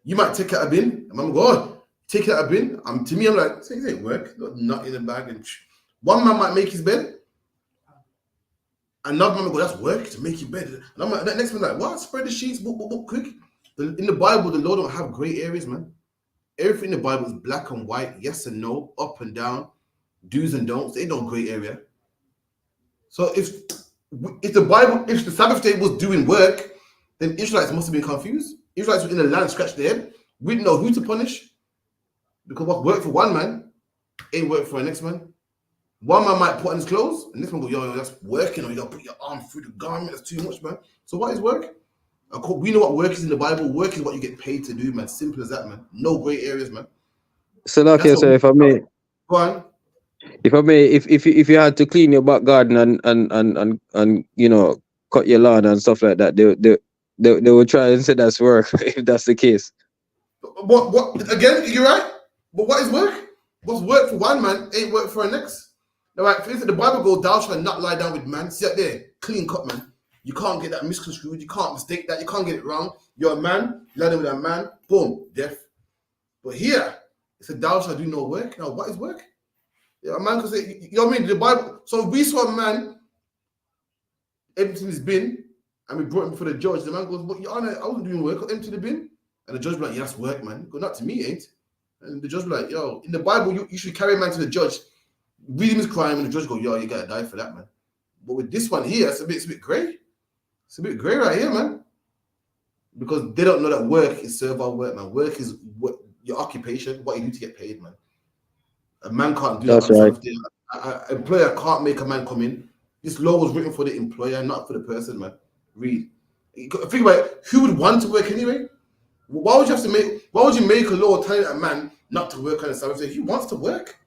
You might take out a bin, and I'm going, take out a bin. To me, I'm like, this ain't work. Got nut in the bag. And one man might make his bed. Another man will go, that's work to make your bed. And I'm like, that next man's like, what? Spread the sheets, book, quick. In the Bible, the Lord don't have gray areas, man. Everything in the Bible is black and white, yes and no, up and down, do's and don'ts. They don't gray area. So if the Sabbath day was doing work, then Israelites must have been confused. Israelites were in the land, scratched their head. We didn't know who to punish. Because what worked for one man ain't work for the next man. One man might put on his clothes, and this one go, yo, that's working, or you gotta put your arm through the garment, that's too much, man. So what is work? We know what work is in the Bible. Work is what you get paid to do, man. Simple as that, man. No gray areas, man. so okay, so if I may go on. If you had to clean your back garden and you know, cut your lawn and stuff like that, they will try and say that's work if that's the case. What again, you're right. But what is work? What's work for one man ain't work for the next. All right, for instance, the Bible goes, thou shalt not lie down with man. See that there, clean cut, man. You can't get that misconstrued. You can't mistake that. You can't get it wrong. You're a man, you lie down with a man, boom, death. But here, it said, thou shalt do no work. Now, what is work? Yeah, a man can say, you know what I mean? The Bible, so if we saw a man emptying his bin and we brought him before the judge, the man goes, but your honor, I wasn't doing work, I emptied the bin. And the judge be like, yeah, that's work, man. Go, not to me, ain't. And the judge be like, yo, in the Bible, you should carry a man to the judge, read him his crime, and the judge go, yo, you gotta die for that, man. But with this one here, it's a bit grey. It's a bit grey right here, man. Because they don't know that work is servile work, man. Work is what your occupation, what you do to get paid, man. A man can't do That's that. right. An employer can't make a man come in. This law was written for the employer, not for the person, man. Read. Think about it. Who would want to work anyway? Why would you make a law telling a man not to work on the Sabbath day? He wants to work.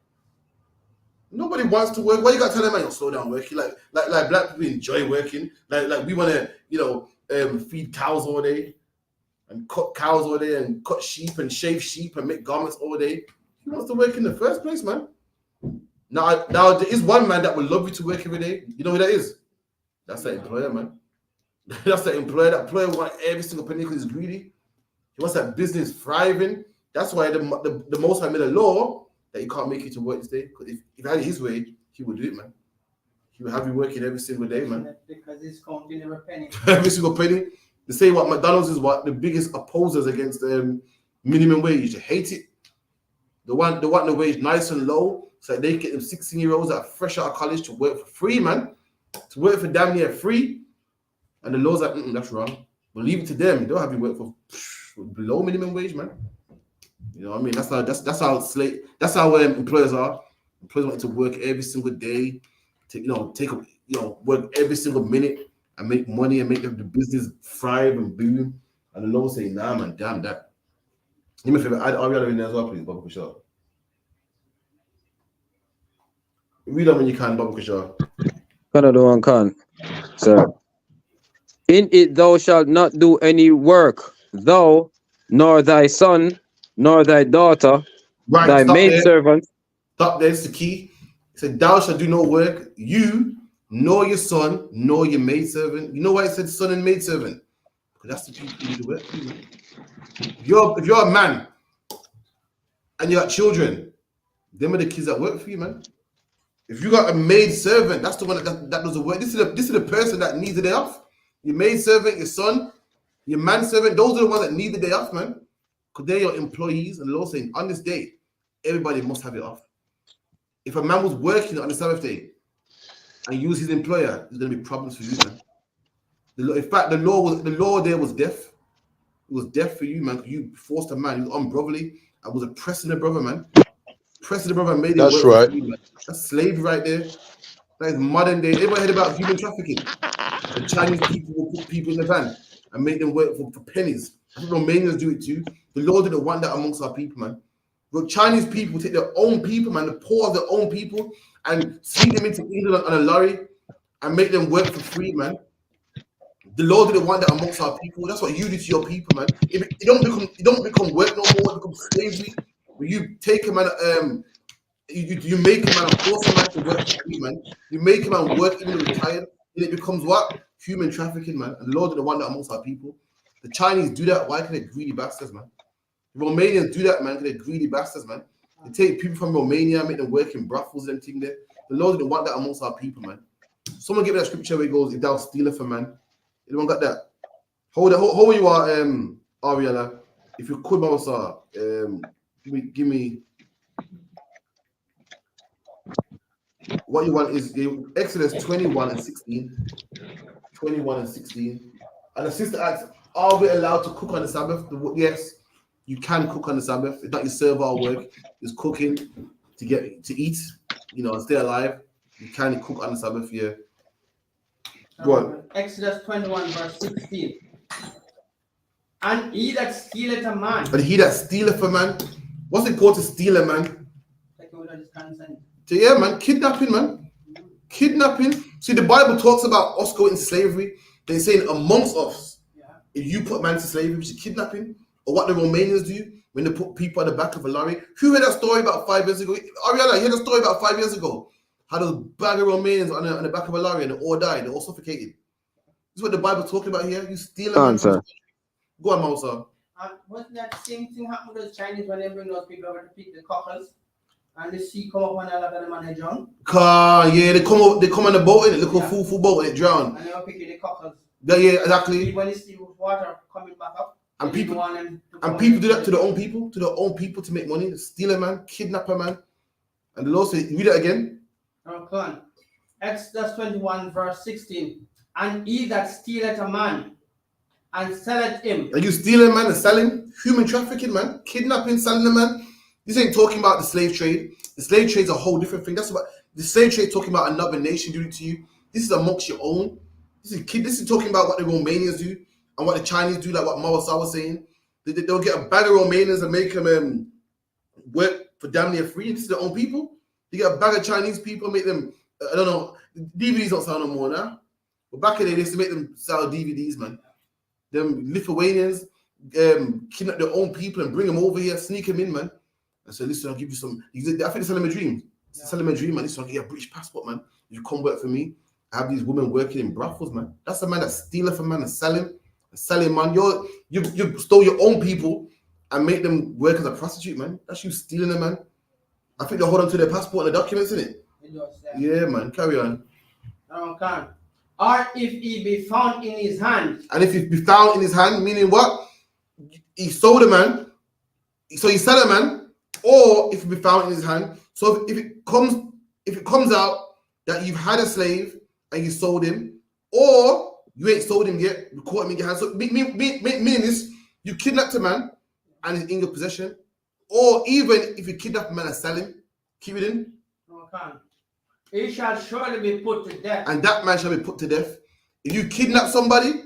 Nobody wants to work. Why you got to tell them, man, slow down working? Like black people enjoy working. Like we want to, feed cows all day and cut cows all day and cut sheep and shave sheep and make garments all day. He wants to work in the first place, man. Now there is one man that will love you to work every day. You know who that is? That's the employer, man. That's the employer. That employer wants every single penny because he's greedy. He wants that business thriving. That's why the Most High made a law that you can't make it to work this day. Because if he had it his way, he would do it, man. He would have you working every single day, man. Because he's counting every penny. Every single penny. They say what McDonald's is what the biggest opposers against minimum wage. They hate it. They want the wage nice and low so they get them 16-year-olds that are fresh out of college to work for free, man. To work for damn near free. And the law's like, that's wrong. But leave it to them. They'll have you work for below minimum wage, man. You know what I mean? That's how employers are. Employers want to work every single day, work every single minute and make money and make the business thrive and boom. And the law say, nah, man, damn that. Do me a favor, add Ariana in there as well, please, Baba Kushar. Read them when you can, Baba Kushar. Canada one can. So, in it thou shalt not do any work, thou, nor thy son, nor thy daughter, right, thy maidservant. Stop there, it's the key. It said, thou shalt do no work, you, Nor your son, nor your maidservant. You know why it said son and maidservant? Because that's the people you do the work for, man. If you're a man and you got children, them are the kids that work for you, man. If you got a maid servant, that's the one that does the work. This is the person that needs the day off. Your maid servant, your son, your manservant, those are the ones that need the day off, man. Because they're your employees, and the Lord saying on this day, everybody must have it off. If a man was working on the Sabbath day and use his employer, there's gonna be problems for you, man. In fact, the law there was death. It was death for you, man. You forced a man, you was unbrotherly, and was oppressing the brother, man. Oppressing the brother and made him work for free, man. That's slavery right there. That is modern day. Everybody heard about human trafficking? The Chinese people will put people in the van and make them work for pennies. I think Romanians do it too. The Lord didn't want that amongst our people, man. The Chinese people take their own people, man, the poor of their own people, and sneak them into England on a lorry and make them work for free, man. The Lord didn't want that amongst our people. That's what you do to your people, man. You don't become work no more. It becomes slavery. When you take a man, you make a man, force a man to work for free, man. You make a man work even retired, and it becomes what? Human trafficking, man. And the Lord didn't want that amongst our people. The Chinese do that. Why? Because they're greedy bastards, man. The Romanians do that, man, because they're greedy bastards, man. They take people from Romania, make them work in brothels and things there. The Lord didn't want that amongst our people, man. Someone give me that scripture where it goes, if thou stealeth a man. Anyone got that? Hold you are, Ariella. If you could, Mama, give me. What you want is Exodus 21 and 16. 21 and 16. And the sister asks, are we allowed to cook on the Sabbath? Yes, you can cook on the Sabbath. It's not your servile work. It's cooking to eat, and stay alive. You can cook on the Sabbath, yeah. Go on. Exodus 21 verse 16. And he that stealeth a man. And he that stealeth a man. What's it called to steal a man? Like without his consent. Yeah, man. Kidnapping, man. Kidnapping. See, the Bible talks about us going into slavery. They're saying amongst us, if you put man to slavery, which is kidnapping, or what the Romanians do when they put people on the back of a lorry. Who heard that story about 5 years ago? Ariella, you heard that story about 5 years ago? How those bag of Romanians on the back of a lorry and they all died, they all suffocated. This is what the Bible's talking about here. You steal a man. Go on, Mousa. Wasn't that the same thing happened with those Chinese when they bring those people over to pick the cockles and the sea come up when a lot of them and they drown? Yeah, they come on the boat, in it, look how full boat and they drown. And they were picking the cockles. Yeah, exactly. When you see water coming back up. And people do that to their own people to make money. Steal a man, kidnap a man. And the Lord said, read it again. Oh, come on. Exodus 21 verse 16. And he that stealeth a man and selleth him. Are you stealing a man and selling? Human trafficking, man. Kidnapping, selling a man. This ain't talking about the slave trade. The slave trade is a whole different thing. That's about the slave trade talking about another nation doing it to you. This is amongst your own. This is talking about what the Romanians do and what the Chinese do, like what Mawasa was saying. They'll get a bag of Romanians and make them work for damn near free. This is their own people. You get a bag of Chinese people, make them, I don't know, DVDs don't sell no more now. But back in the day, they used to make them sell DVDs, man. Them Lithuanians kidnap their own people and bring them over here, sneak them in, man. And say, listen, I'll give you some. I think they're selling my dream. They're selling my dream, man. Listen, I'll give you a British passport, man. You come work for me. I have these women working in brothels, man. That's the man that steals from man and selling, man. You stole your own people and make them work as a prostitute, man. That's you stealing them, man. I think they hold on to their passport and the documents, innit? Yeah, man. Carry on. Okay. Or if he be found in his hand. And if he be found in his hand, meaning what? He sold a man. So he sell a man. Or if he be found in his hand. So if it comes out that you've had a slave and you sold him, or you ain't sold him yet, you caught him in your hand. So meaning this, you kidnapped a man and he's in your possession. Or even if you kidnap a man and sell him, keep it in. Okay. He shall surely be put to death. And that man shall be put to death. If you kidnap somebody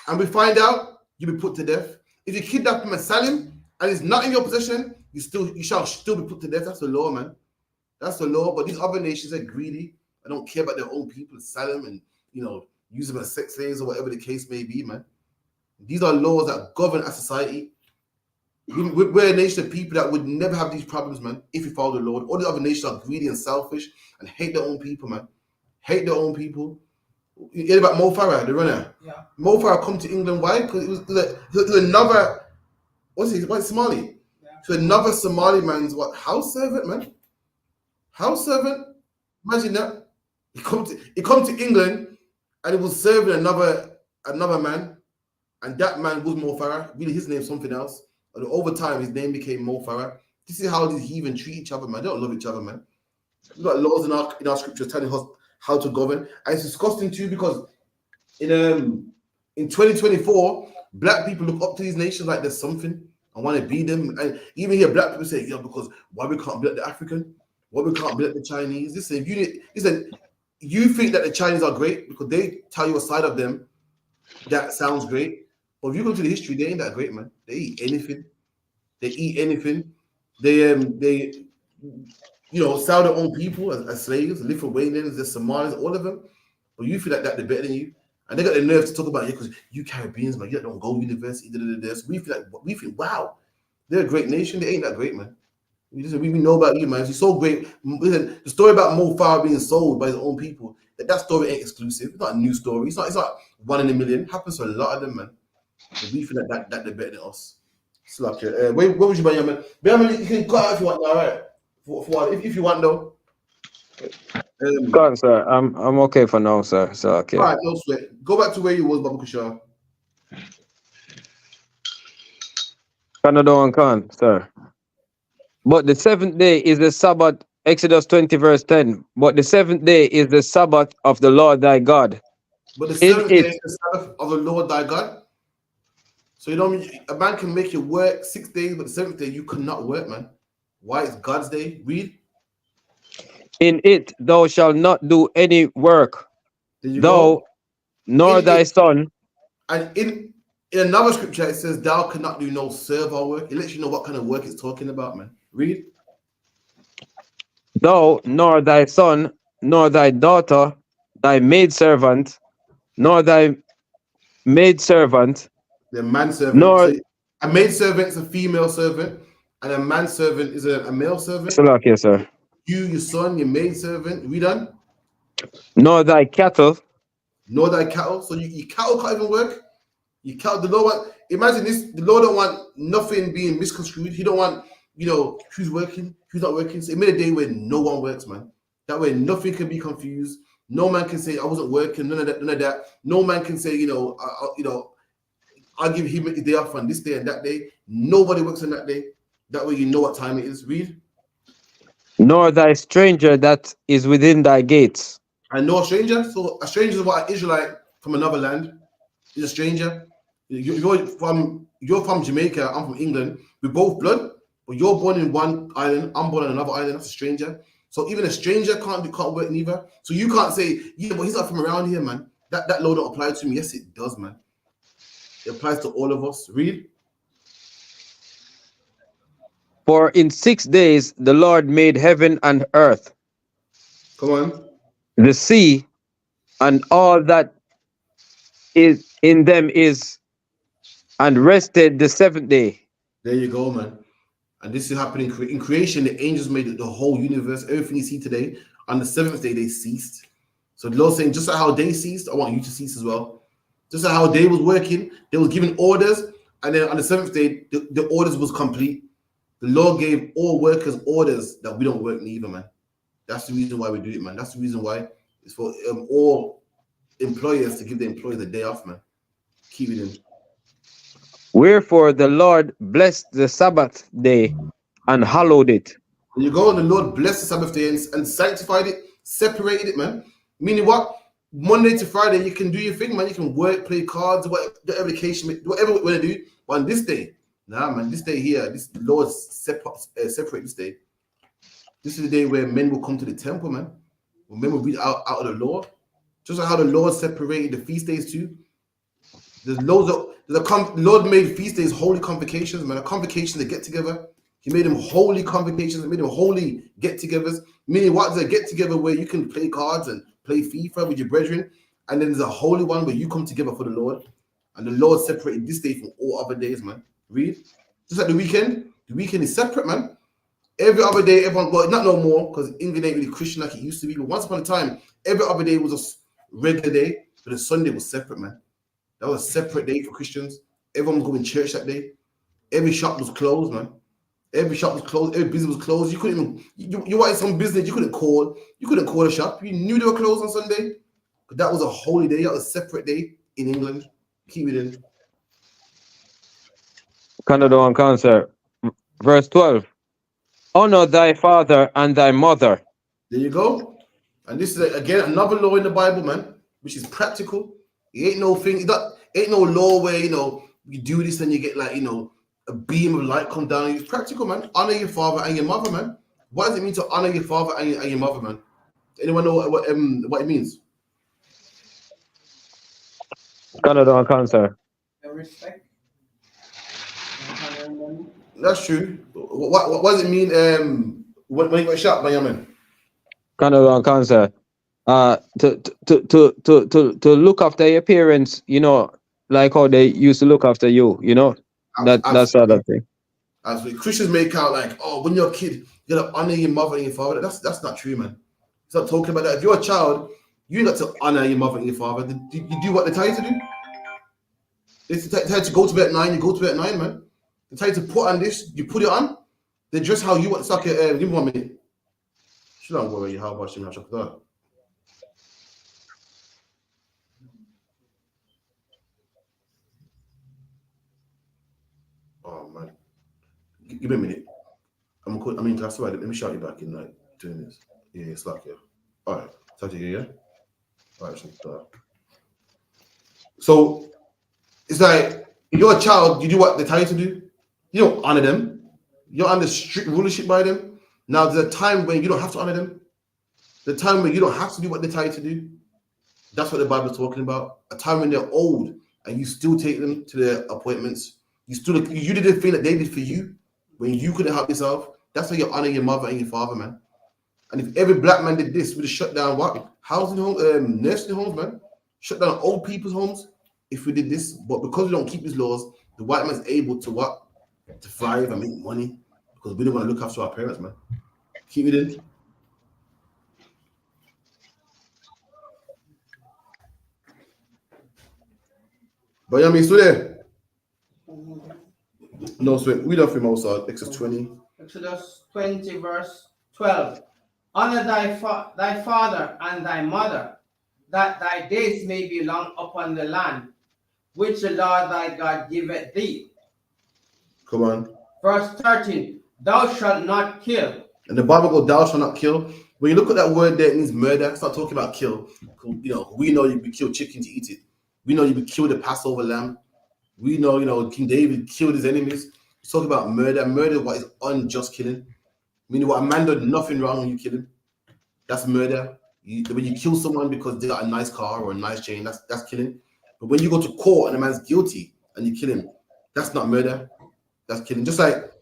and we find out, you'll be put to death. If you kidnap him and sell him and he's not in your possession, you shall still be put to death. That's the law, man. That's the law. But these other nations are greedy. They don't care about their own people, sell them and use them as sex slaves or whatever the case may be, man. These are laws that govern our society. We're a nation of people that would never have these problems, man, if we follow the Lord. All the other nations are greedy and selfish and hate their own people, man. hate their own people. You hear about Mo Farah, the runner? Yeah. Mo Farah come to England. Why? Because it was another. What's Somali? Yeah. So another Somali man's house servant, man. House servant. Imagine that. He come to England, and he was serving another man, and that man was Mo Farah. Really, his name's something else. And over time, his name became Mo Farah. This is how these heathen treat each other, man. They don't love each other, man. We've got laws in our scriptures telling us how to govern, and it's disgusting too because in 2024, black people look up to these nations like there's something and want to be them. And even hear black people say, "Yeah, because why we can't be like the African? Why we can't be like the Chinese?" Listen, you think that the Chinese are great because they tell you a side of them that sounds great, but if you go to the history, they ain't that great, man. They eat anything. They sell their own people as slaves, Lithuanians, the Somalis, all of them. But you feel like that they're better than you. And they got the nerve to talk about because you Caribbeans, man, you don't go to university, So we think, wow, they're a great nation. They ain't that great, man. We know about you, man. It's so great. Listen, the story about Mo Farah being sold by his own people, that story ain't exclusive. It's not a new story. It's not 1 in a million. It happens to a lot of them, man. But we feel like that they're better than us. It's like, where would you buy your man? You can cut out if you want, all right? If you want, though. Go on, sir. I'm okay for now, sir. So okay. All right, no sweat. Go back to where you was, Baba Kushar. Canada and Khan, sir. But the 7th day is the Sabbath, Exodus 20, verse 10. But the 7th day is the Sabbath of the Lord thy God. But the 7th day is the Sabbath of the Lord thy God. So a man can make you work 6 days, but the 7th day you cannot work, man. Why? It's God's day. Read. In it thou shalt not do any work, nor thy son. And in another scripture it says thou cannot do no servant work. It lets you know what kind of work it's talking about, man. Read. Thou, nor thy son, nor thy daughter, thy maidservant, nor thy maidservant. The manservant. So a maidservant is a female servant, and a manservant is a male servant. Okay, sir. You, your son, your maidservant. We done? Nor thy cattle. Nor thy cattle. So your cattle can't even work. Your cattle, the Lord imagine this, the Lord don't want nothing being misconstrued. He don't want, who's working, who's not working. So he made a day where no one works, man. That way nothing can be confused. No man can say I wasn't working, none of that. No man can say, I'll give him a day off on this day and that day. Nobody works on that day. That way you know what time it is. Read. Nor thy stranger that is within thy gates. And no stranger. So a stranger is what an Israelite from another land is a stranger. You're from Jamaica, I'm from England. We're both blood, but you're born in one island, I'm born on another island. That's a stranger. So even a stranger can't work neither. So you can't say, yeah, but he's not from around here, man. That law don't apply to me. Yes, it does, man. It applies to all of us. Read. For in 6 days the Lord made heaven and earth. Come on. The sea and all that is in them is, and rested the 7th day. There you go, man. And this is happening in creation. The angels made the whole universe. Everything you see today. On the 7th day, they ceased. So the Lord's saying, just like how they ceased, I want you to cease as well. Just like how they was working, they was giving orders, and then on the 7th day, the orders was complete. The Lord gave all workers orders that we don't work neither, man. That's the reason why we do it, man. That's the reason why it's for all employers to give the employees a day off, man. Keep it in. Wherefore the Lord blessed the Sabbath day and hallowed it. When you go and the Lord blessed the Sabbath day and sanctified it, separated it, man. Meaning what? Monday to Friday, you can do your thing, man. You can work, play cards, whatever the case, whatever you want to do. But on this day, nah, man, this day here, the Lord separate this day. This is the day where men will come to the temple, man. When men will read out of the law. Just like how the Lord separated the feast days too. The Lord made feast days holy convocations, man. A convocation to get together. He made them holy convocations, made them holy get-togethers. Meaning what is a get-together where you can play cards and play FIFA with your brethren, and then there's a holy one where you come together for the Lord. And the Lord separated this day from all other days, man. Read. Just like the weekend is separate, man. Every other day, everyone, well, not no more, because England ain't really Christian like it used to be. But once upon a time, every other day was a regular day, but the Sunday was separate, man. That was a separate day for Christians. Everyone was going to church that day. Every shop was closed, man. Every shop was closed. Every business was closed. You couldn't even, you wanted some business, you couldn't call a shop. You knew they were closed on Sunday. But that was a holy day. That was a separate day in England. Keep it in. Canada on cancer. Verse 12. Honor thy father and thy mother. There you go. And this is again another law in the Bible, man, which is practical. It ain't no thing. Ain't no law where you do this and you get like a beam of light come down. It's practical, man. Honor your father and your mother, man. What does it mean to honor your father and your mother, man? Anyone know what it means? Canada on cancer. Respect. That's true. What does it mean? When you got shot by your man? Canada on cancer. To look after your parents, like how they used to look after you, that's the other thing. Absolutely. Christians make out like, oh, when you're a kid, you gotta honor your mother and your father. That's not true, man. It's not talking about that. If you're a child, you got to honor your mother and your father. You do what they tell you to do. They tell you to go to bed at 9, you go to bed at 9, man. They tell you to put on this, you put it on. They dress how you want. It's like give me 1 minute. Should I worry how about you chocolate? Oh man. Give me a minute. That's right. Let me shout you back in like 2 minutes. Yeah, it's like all right. Talk to you, yeah? All right, so it's like if you're a child, you do what they tell you to do. You don't honor them. You're under strict rulership by them. Now there's a time when you don't have to honor them. The time when you don't have to do what they tell you to do. That's what the Bible's talking about. A time when they're old and you still take them to their appointments. You did the thing that they did for you when you couldn't help yourself. That's how you honor your mother and your father, man. And if every black man did this, we'd have shut down what? Housing homes, nursing homes, man. Shut down old people's homes if we did this. But because we don't keep these laws, the white man's able to what? To thrive and make money because we don't want to look after our parents, man. Keep it in. But yeah, still there? No, so we don't film outside. Exodus 20. Exodus 20, verse 12. Honor thy father and thy mother, that thy days may be long upon the land, which the Lord thy God giveth thee. Come on. Verse 13. Thou shalt not kill. And the Bible goes, thou shalt not kill. When you look at that word there, it means murder. It's not talking about kill. We know you would kill chicken to eat it. We know you would kill the Passover lamb. We know, King David killed his enemies. It's talking about murder. Murder is what is unjust killing. Meaning what a man did nothing wrong when you kill him. That's murder. When you kill someone because they got a nice car or a nice chain, that's killing. But when you go to court and a man's guilty and you kill him, that's not murder. That's killing. Just like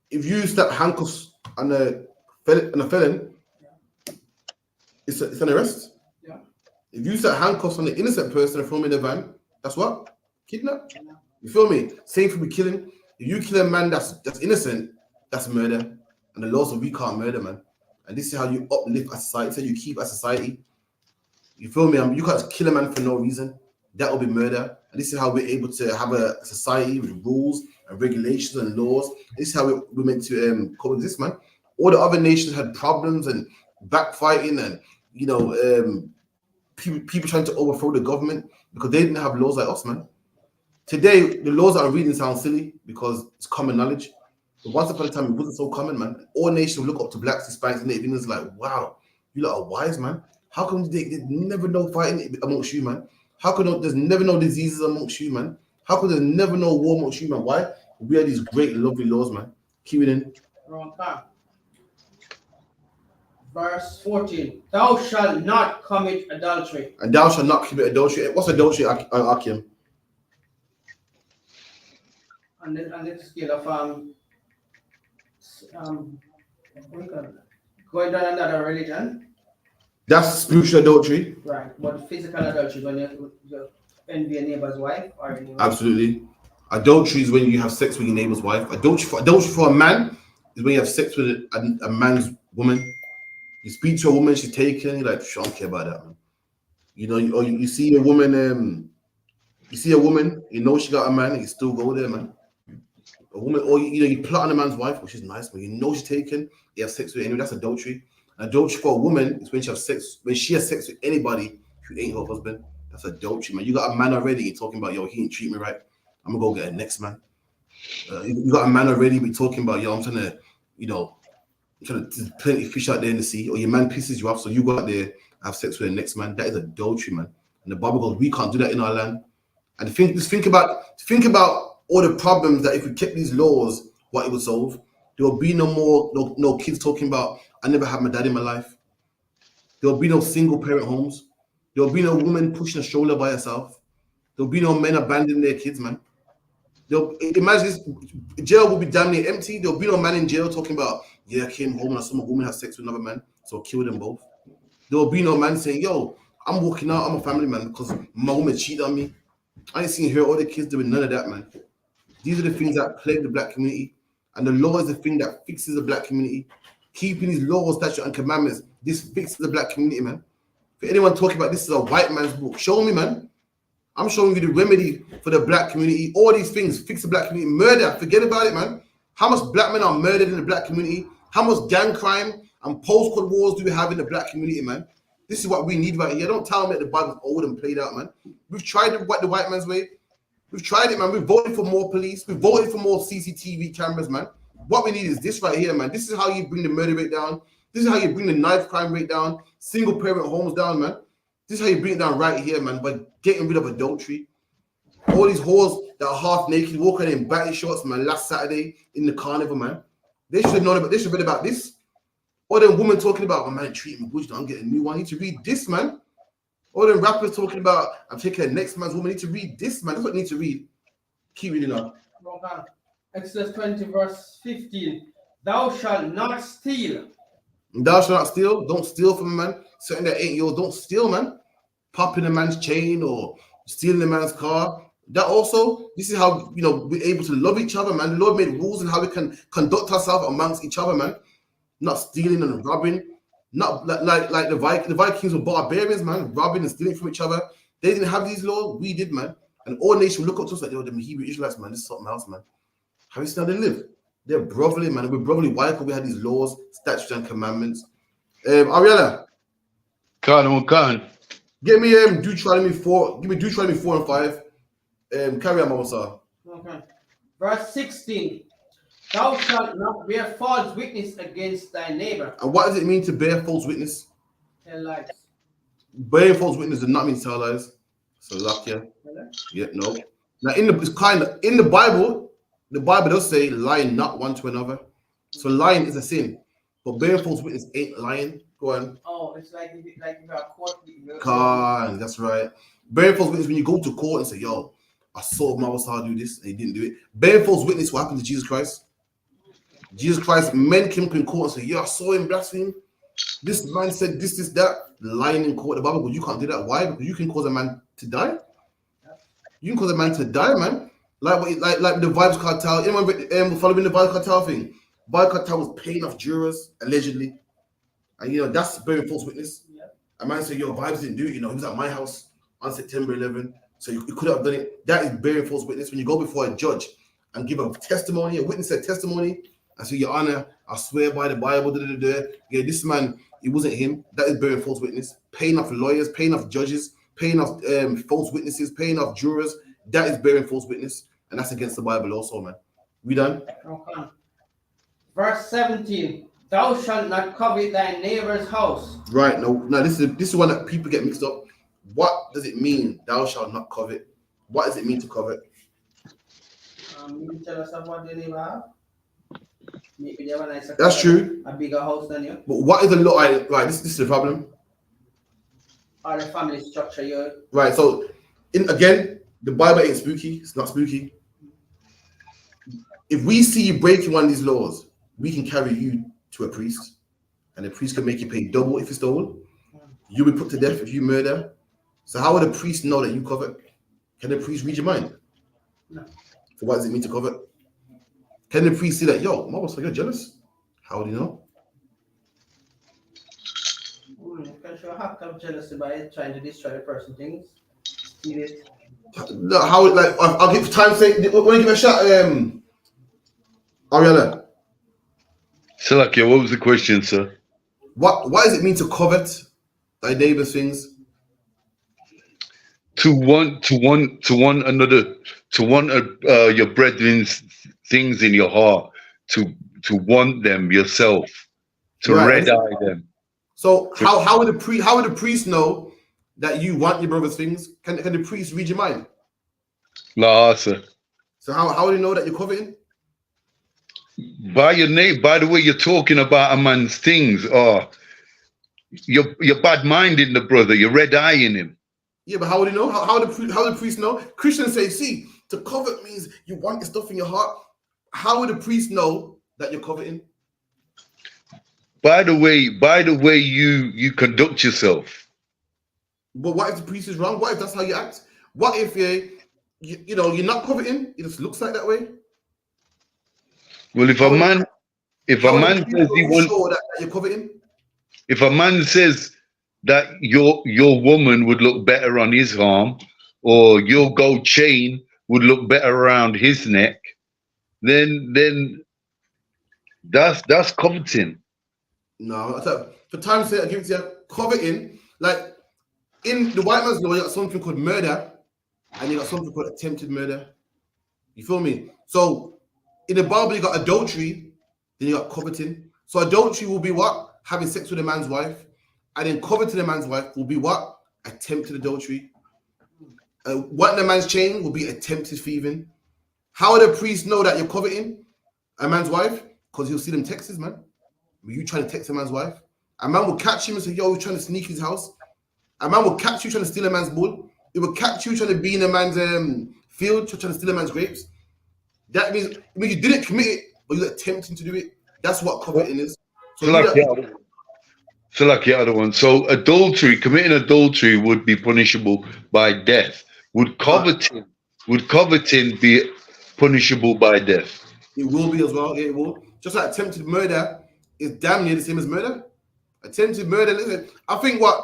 if you slap handcuffs on a felon, it's an arrest. Yeah. If you slap handcuffs on an innocent person and throw him in a van, that's what? Kidnap. You feel me? Same thing with killing. If you kill a man that's innocent, that's murder. And the law says we can't murder, man. And this is how you uplift a society. This is how you keep a society. You feel me? You can't kill a man for no reason. That will be murder. And this is how we're able to have a society with rules and regulations and laws. This is how we're meant to coexist, man. All the other nations had problems and backfighting and people trying to overthrow the government because they didn't have laws like us, man. Today, the laws that I'm reading sound silly because it's common knowledge. But once upon a time, it wasn't so common, man. All nations look up to blacks, Hispanics, and Native Indians like, wow, you lot are wise, man. How come they never know fighting amongst you, man? How come there's never no diseases amongst you, man? How come there's never no war amongst you, man? Why? We have these great, lovely laws, man. Keep it in. Verse 14. Thou shalt not commit adultery. And thou shalt not commit adultery. What's adultery, Akim? On the scale of going down another religion. That's spiritual adultery. Right. But physical adultery when you envy your neighbor's wife or your Absolutely. Adultery is when you have sex with your neighbor's wife. Adultery for a man is when you have sex with a man's woman. You speak to a woman, she's taken. You're like, I don't care about that, man. You know, you see a woman, you know she got a man, and you still go there, man. A woman, or you plot on a man's wife, which is nice, but you know she's taken. You have sex with her anyway. That's adultery. Adultery for a woman is when she has sex with anybody who ain't her husband. That's adultery, man. You got a man already. You're talking about, yo, he didn't treat me right. I'm gonna go get a next man. You got a man already. We're talking about, yo, I'm trying to, there's plenty of fish out there in the sea, or your man pisses you off, so you go out there, have sex with the next man. That is adultery, man. And the Bible goes, we can't do that in our land. And think about all the problems that if we kept these laws, what it would solve. There will be no kids talking about, I never had my dad in my life. There will be no single parent homes. There will be no woman pushing a stroller by herself. There will be no men abandoning their kids, man. Imagine this, jail will be damn near empty. There will be no man in jail talking about, yeah, I came home and I saw my woman have sex with another man, so I'll kill them both. There will be no man saying, yo, I'm walking out, I'm a family man because my woman cheated on me. I ain't seen her or the kids doing none of that, man. These are the things that plague the black community. And the law is the thing that fixes the black community. Keeping these laws, statutes, and commandments, this fixes the black community, man. For anyone talking about this is a white man's book, show me, man. I'm showing you the remedy for the black community. All these things fix the black community. Murder, forget about it, man. How much black men are murdered in the black community? How much gang crime and postcode wars do we have in the black community, man? This is what we need right here. Don't tell me that the Bible's old and played out, man. We've tried the white man's way. We've tried it, man. We've voted for more police. We've voted for more CCTV cameras, man. What we need is this right here, man. This is how you bring the murder rate down. This is how you bring the knife crime rate down. Single parent homes down, man. This is how you bring it down right here, man, by getting rid of adultery. All these whores that are half naked, walking in batty shorts, man, last Saturday in the carnival, man. They should have known about, they should have read about this. Or them women talking about, my man treating me good, I'm getting a new one. I need to read this, man. Or them rappers talking about, I'm taking the next man's woman. I need to read this, man. That's what I need to read. Keep reading up. Exodus 20, verse 15. Thou shalt not steal. Thou shalt not steal. Don't steal from a man. Something that ain't yours. Don't steal, man. Popping a man's chain or stealing a man's car. That also, this is how, we're able to love each other, man. The Lord made rules on how we can conduct ourselves amongst each other, man. Not stealing and robbing. Not like the Vikings were barbarians, man. Robbing and stealing from each other. They didn't have these laws. We did, man. And all nations will look up to us like, yo, them Hebrew Israelites, man. This is something else, man. How you see how they live? They're brotherly, man. We're brotherly. Why? Because we had these laws, statutes, and commandments. Ariella. Khan. Give me Deuteronomy 4. Give me Deuteronomy 4 and 5. Carry on, Mama Sir. Okay. Verse 16. Thou shalt not bear false witness against thy neighbor. And what does it mean to bear false witness? Tell lies. Bearing false witness does not mean tell lies. So luck, yeah. Yeah, no. Now in the Bible, the Bible does say lying not one to another. So lying is a sin. But bearing false witness ain't lying. Go on. Oh, it's like if you are caught. Con, that's right. Bearing false witness when you go to court and say, yo, I saw Mawasar do this and he didn't do it. Bearing false witness, what happened to Jesus Christ? Jesus Christ, men came up in court and said, yeah, I saw him blaspheme. This man said this, that. Lying in court. The Bible goes, you can't do that. Why? Because you can cause a man to die. You can cause a man to die, man. Like the Vibes Cartel. Anyone following the Vibes Cartel thing? Vibes Cartel was paying off jurors, allegedly. And, that's bearing false witness. Yeah. A man said, yo, Vibes didn't do it. He was at my house on September 11. So you could have done it. That is bearing false witness. When you go before a judge and give a testimony, a witness said testimony, and say, Your Honor, I swear by the Bible, yeah, this man, it wasn't him. That is bearing false witness. Paying off lawyers, paying off judges, paying off false witnesses, paying off jurors. That is bearing false witness. And that's against the Bible also, man. We done? Okay. Verse 17. Thou shalt not covet thy neighbor's house. Right. Now this is one that people get mixed up. What does it mean, thou shalt not covet? What does it mean to covet? You tell us about the neighbor have? Maybe they have a nicer That's true. A bigger house than you. But what is the law? Right, this is the problem. Or the family structure you. Right, so again, the Bible ain't spooky. It's not spooky. If we see you breaking one of these laws, we can carry you to a priest, and the priest can make you pay double if you stole. You'll be put to death if you murder. So how would a priest know that you covet? Can the priest read your mind? No. So what does it mean to covet? Can the priest see that, yo, Mama, so you're jealous? How do you know? Because you have come jealousy by it, trying to destroy the person things, steal it. No, how like I'll give time. Say, want to give a shot, Ariella. Salakia, what was the question, sir? What does it mean to covet thy neighbor's things? To want another, to want your brethren's things in your heart, to want them yourself, to Right. red eye them. So how would the priest know that you want your brother's things? Can the priest read your mind? La, sir. So how would he know that you're coveting? By your name, by the way you're talking about a man's things, or you're bad minding the brother, you're red eyeing him. Yeah, but how would he know? How would the priest know? Christians say, see, to covet means you want your stuff in your heart. How would the priest know that you're coveting? By the way you conduct yourself. But what if the priest is wrong? What if that's how you act? What if you're not coveting? It just looks like that way. Well, if a man says he wants, show that you're coveting. if a man says that your woman would look better on his arm, or your gold chain would look better around his neck, then that's coveting. No, for time's sake, I give it to you. Coveting, like in the white man's law, you got something called murder, and you got something called attempted murder. You feel me? So in the Bible, you got adultery, then you got coveting. So adultery will be what? Having sex with a man's wife. And then coveting a man's wife will be what? Attempted adultery. Wanting a man's chain will be attempted thieving. How would a priest know that you're coveting a man's wife? Because he'll see them texts, man. You trying to text a man's wife. A man will catch him and say, yo, he's trying to sneak his house. A man will catch you trying to steal a man's bull. It will catch you trying to be in a man's field, trying to steal a man's grapes. That means you didn't commit it, but you're attempting to do it. That's what coveting is. So like the other one. So committing adultery would be punishable by death. Would coveting be punishable by death? It will be as well. Yeah, it will. Just like attempted murder is damn near the same as murder. Attempted murder, listen, I think what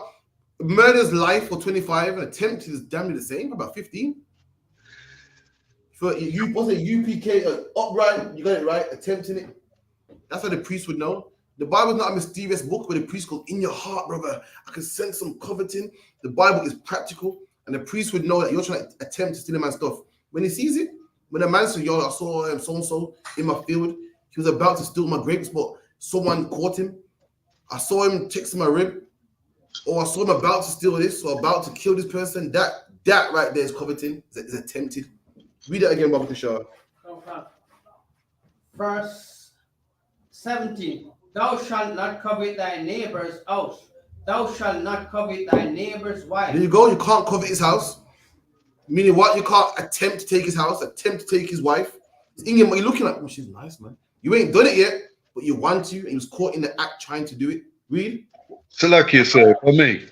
murder's life for 25 and attempted is damn near the same, about 15. For you, what's it, UPK, upright, you got it right, attempting it. That's how the priest would know. The Bible is not a mysterious book where the priest goes, in your heart, brother, I can sense some coveting. The Bible is practical, and the priest would know that you're trying to attempt to steal a man's stuff. When he sees it, when a man says, yo, I saw so-and-so in my field, he was about to steal my grapes, but someone caught him. I saw him text my rib, or I saw him about to steal this, or about to kill this person. That right there is coveting, is attempted. Read it again, Baba Kishar. Verse 17. Thou shalt not covet thy neighbor's house. Thou shalt not covet thy neighbor's wife. There you go. You can't covet his house. Meaning what? You can't attempt to take his house, attempt to take his wife. You're looking at, oh, she's nice, man. You ain't done it yet, but you want to, and he was caught in the act trying to do it. Read. Salakia, sir, for me.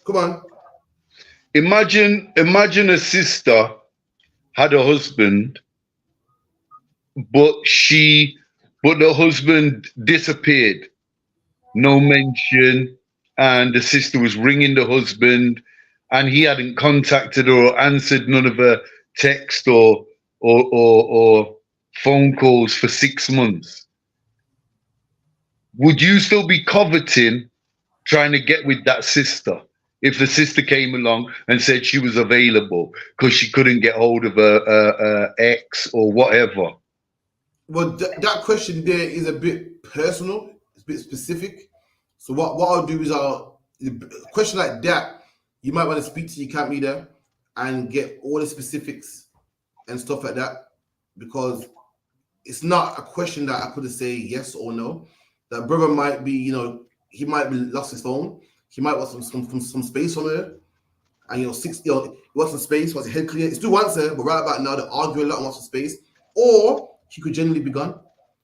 Come on. Imagine a sister had a husband, but the husband disappeared. No mention, and the sister was ringing the husband, and he hadn't contacted her or answered none of her text or phone calls for 6 months. Would you still be coveting trying to get with that sister if the sister came along and said she was available because she couldn't get hold of her ex or whatever? Well, that question there is a bit personal. It's a bit specific. So what I'll do is a question like that, you might want to speak to your camp leader and get all the specifics and stuff like that, because it's not a question that I could say yes or no. That brother might be, he might be lost his phone. He might want some space from her. And he wants some space, wants his head clear. He still wants her, but right about now they're arguing a lot and wants some space. Or he could genuinely be gone.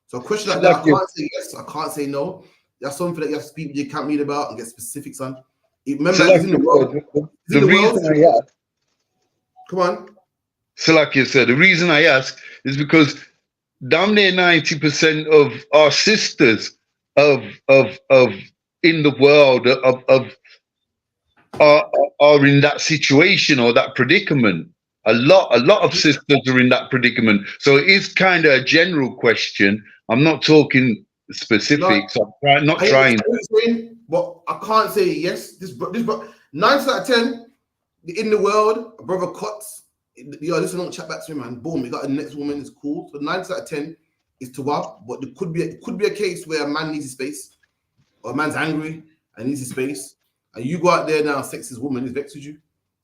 So a question like that, I can't say yes, I can't say no. That's something that you have to speak with your camp leader about and get specifics on. Remember, it's in the world. The reason I ask, come on. So like you said, the reason I ask is because damn near 90% of our sisters of in the world are in that situation or that predicament. A lot of sisters are in that predicament. So it is kind of a general question. I'm not talking specifics. I'm not trying. But I can't say yes. This 9 out of 10 in the world, a brother cuts. Yo, listen, don't chat back to me, man. Boom, you got the next woman, is cool. So 9 out of 10 is to up, but there could be a case where a man needs his space, or a man's angry and needs his space, and you go out there now, sex his woman, is vexed with you.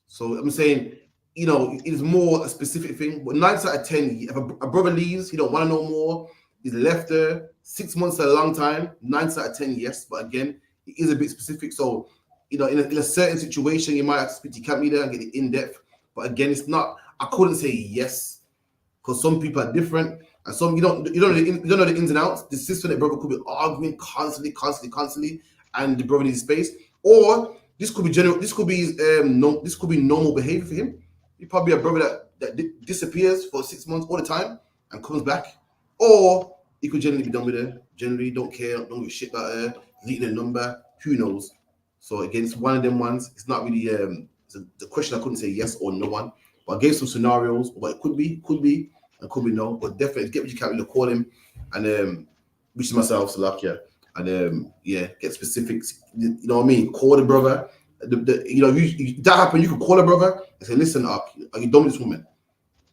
So I'm saying, you know, it's more a specific thing. But 9 out of 10, if a brother leaves, he don't want to know more, he's left her. 6 months is a long time. 9 out of 10, yes, but again, it is a bit specific. So, you know, in a certain situation, you might have to speak to camp leader and get it in depth. But again, it's not. I couldn't say yes, because some people are different, and some you don't know the ins and outs. The sister and the brother could be arguing constantly, and the brother needs space. Or this could be general. This could be normal behavior for him. He probably a brother that disappears for 6 months all the time and comes back. Or he could generally be done with her. Generally, don't care, don't give a shit about her. Deleting a number, who knows? So again, it's one of them ones. It's not really the question. I couldn't say yes or no one, but I gave some scenarios. But it could be, and could be no. But definitely get what you can. Call him and reach myself, Salakia, and get specifics. You know what I mean? Call the brother. That happened. You could call a brother and say, "Listen, are you done with this woman?"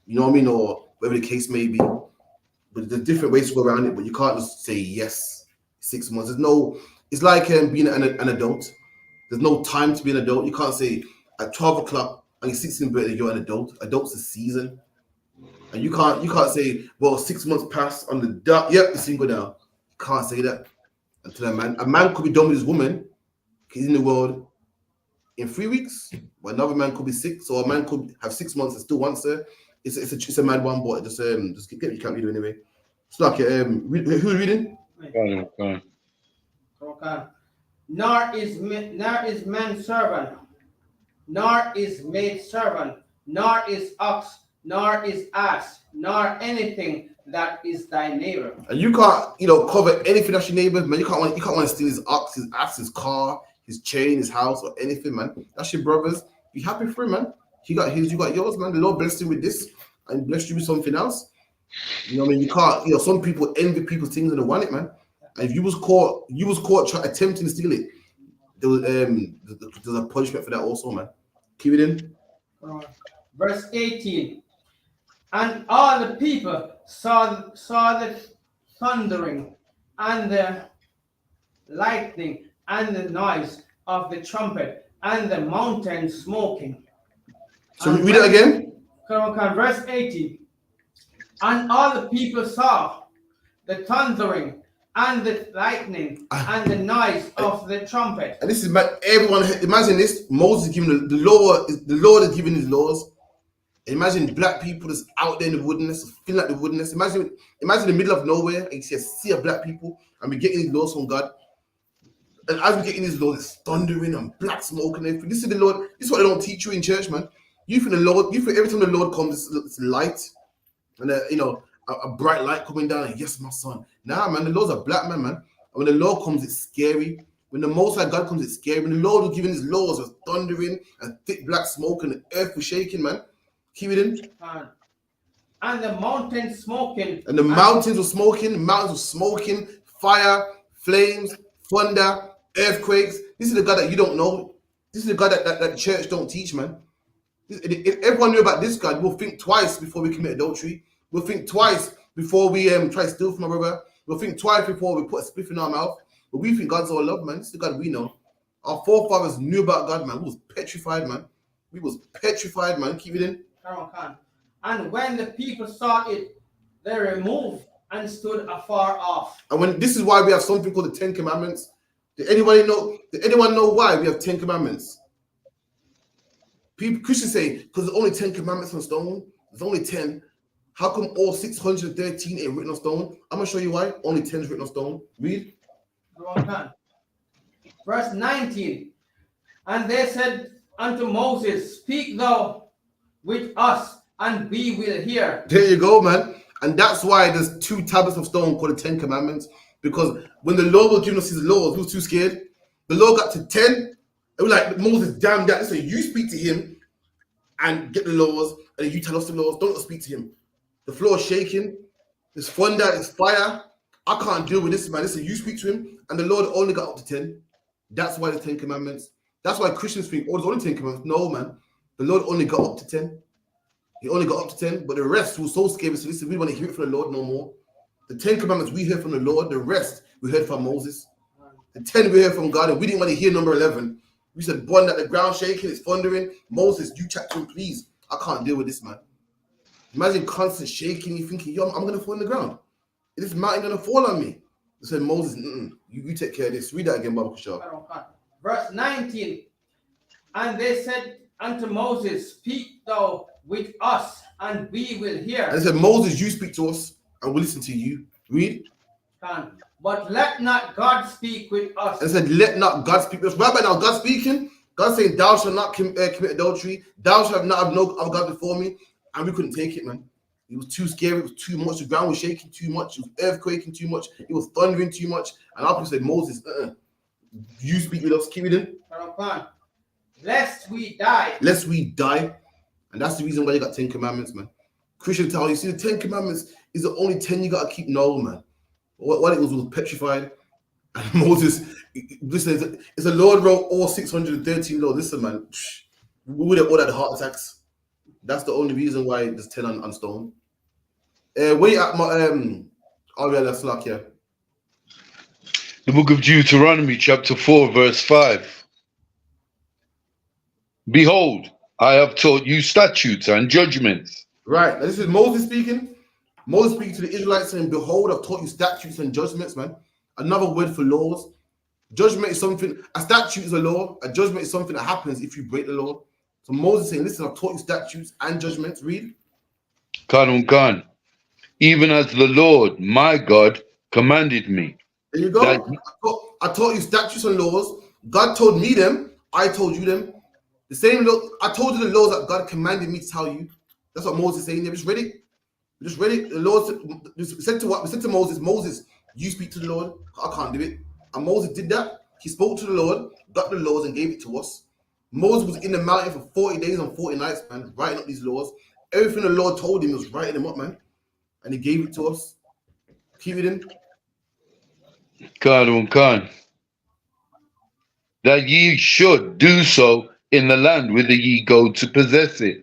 You know what I mean, or whatever the case may be. But there's different ways to go around it. But you can't just say yes. 6 months. There's no. It's like being an adult. There's no time to be an adult. You can't say at 12 o'clock and you're 16 birthday you're an adult. Adult's a season, and you can't say, well, 6 months pass on the dot. Yep, it's single now. You can't say that until a man could be done with his woman. He's in the world in 3 weeks, but another man could be 6, or a man could have 6 months and still wants her. It's a mad one, but just get what you can't read anyway. It's like who's reading? Go on. Nor is man servant, nor is maid servant, nor is ox, nor is ass, nor anything that is thy neighbor. And you can't, cover anything that's your neighbor, man. You can't want to steal his ox, his ass, his car, his chain, his house, or anything, man. That's your brother's. Be happy for him, man. He got his, you got yours, man. The Lord blessed him with this and blessed you with something else. You know what I mean? You can't, some people envy people's things and they want it, man. And if you was caught attempting to steal it, there's a punishment for that also, man. Keep it in. Verse 18. And all the people saw the thundering and the lightning and the noise of the trumpet and the mountain smoking. So read it again. Verse 18. And all the people saw the thundering and the lightning and the noise of the trumpet. And this is everyone. Imagine this: Moses is giving the law. The Lord is giving his laws. Imagine black people that's out there in the wilderness, feeling like the wilderness. Imagine the middle of nowhere, and you see a sea of black people, and we're getting these laws from God. And as we're getting these laws, it's thundering and black smoke and everything. This is the Lord. This is what they don't teach you in church, man. You think every time the Lord comes, it's light, and a bright light coming down. And yes, my son. Nah, man, the laws are black, man. And when the Lord comes, it's scary. When the Most High God comes, it's scary. When the Lord was giving his laws, it was thundering and thick black smoke, and the earth was shaking, man. Keep it in. And the mountains smoking. And the mountains were smoking. Fire, flames, thunder, earthquakes. This is the God that you don't know. This is the God that the church don't teach, man. If everyone knew about this God, we'll think twice before we commit adultery. We'll think twice before we try to steal from our brother. We'll think twice before we put a spliff in our mouth. But we think God's all love, man. This is the God we know. Our forefathers knew about God, man. We was petrified, man. Keep it in. And when the people saw it, they removed and stood afar off. And this is why we have something called the 10 Commandments. Did anyone know why we have 10 Commandments? Christians say, because there's only 10 commandments on stone. There's only 10. How come all 613 ain't written on stone? I'm going to show you why. Only 10 is written on stone. Read. Verse 19. And they said unto Moses, speak thou with us, and we will hear. There you go, man. And that's why there's 2 tablets of stone called the 10 Commandments. Because when the Lord was giving us his laws, we was too scared. The Lord got to 10, and we're like, Moses, damn that. Listen, you speak to him and get the laws, and you tell us the laws. Don't speak to him. The floor is shaking. There's thunder, there's fire. I can't deal with this, man. Listen, you speak to him, and the Lord only got up to 10. That's why the 10 commandments. That's why Christians think, oh, there's only 10 commandments. No, man. The Lord only got up to 10. He only got up to 10, but the rest was so scary. So listen, we want to hear it from the Lord no more. The 10 commandments we heard from the Lord. The rest we heard from Moses. The 10 we heard from God, and we didn't want to hear number 11. We said, "One that the ground shaking, it's thundering." Moses, you chat to him, please. I can't deal with this, man. Imagine constant shaking. You thinking, yo, I'm gonna fall on the ground. Is this mountain gonna fall on me? They said, Moses, you take care of this. Read that again, Baba Kushal. Verse 19. And they said unto Moses, "Speak thou with us, and we will hear." And they said, Moses, you speak to us, and we'll listen to you. Read. But let not God speak with us. And said, let not God speak with us. Right now, God speaking. God saying, thou shalt not commit adultery. Thou shalt not have no other God before me. And we couldn't take it, man. It was too scary. It was too much. The ground was shaking too much. It was earthquaking too much. It was thundering too much. And our people said, Moses, you speak with us. Keep it in. Lest we die. Lest we die. And that's the reason why you got 10 commandments, man. Christian tell you, see, the 10 commandments is the only 10 you got to keep. No, man. What it was petrified. And Moses, listen, it's the Lord wrote all 613 laws. Listen, man, we would have all had heart attacks. That's the only reason why there's 10 on stone. Where you at, my here? The book of Deuteronomy, chapter 4, verse 5. Behold, I have taught you statutes and judgments. Right, this is Moses speaking. Moses speaking to the Israelites saying, behold, I've taught you statutes and judgments, man. Another word for laws. Judgment is something, a statute is a law. A judgment is something that happens if you break the law. So Moses saying, listen, I've taught you statutes and judgments. Read. Khan. Even as the Lord, my God, commanded me. There you go. I taught you statutes and laws. God told me them. I told you them. The same law. I told you the laws that God commanded me to tell you. That's what Moses is saying. Just read it. Just read it. The Lord said to what? We said to Moses, Moses, you speak to the Lord. I can't do it. And Moses did that. He spoke to the Lord, got the laws, and gave it to us. Moses was in the mountain for 40 days and 40 nights, man, writing up these laws. Everything the Lord told him was writing them up, man. And he gave it to us. Keep it in. Khan. That ye should do so in the land whither ye go to possess it.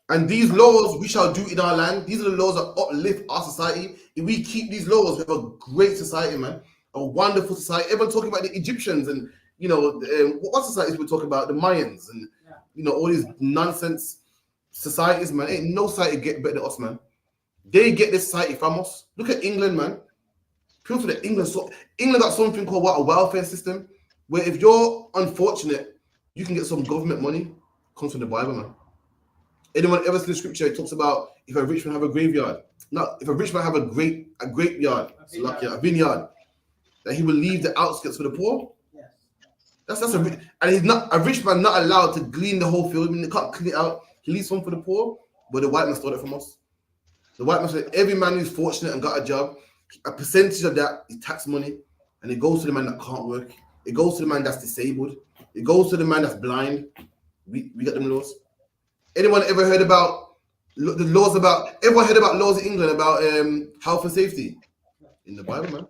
And these laws we shall do in our land. These are the laws that uplift our society. If we keep these laws, we have a great society, man. A wonderful society. Everyone talking about the Egyptians and, you know, what societies we're talking about? The Mayans and, you know, all these nonsense societies, man. Ain't no society get better than us, man. They get this society from us. Look at England, man. People that England got something called a welfare system, where if you're unfortunate, you can get some government money. Comes from the Bible, man. Anyone ever seen the scripture? It talks about if a rich man have a graveyard. No, if a rich man have a graveyard, a vineyard, that he will leave the outskirts for the poor. Yes. That's and he's not a rich man, not allowed to glean the whole field. I mean, they can't clean it out. He leaves some for the poor, but the white man stole it from us. The white man said every man who's fortunate and got a job, a percentage of that is tax money, and it goes to the man that can't work. It goes to the man that's disabled. It goes to the man that's blind. We got them laws. Anyone ever heard about the laws about? Everyone heard about laws in England about health and safety in the Bible, man.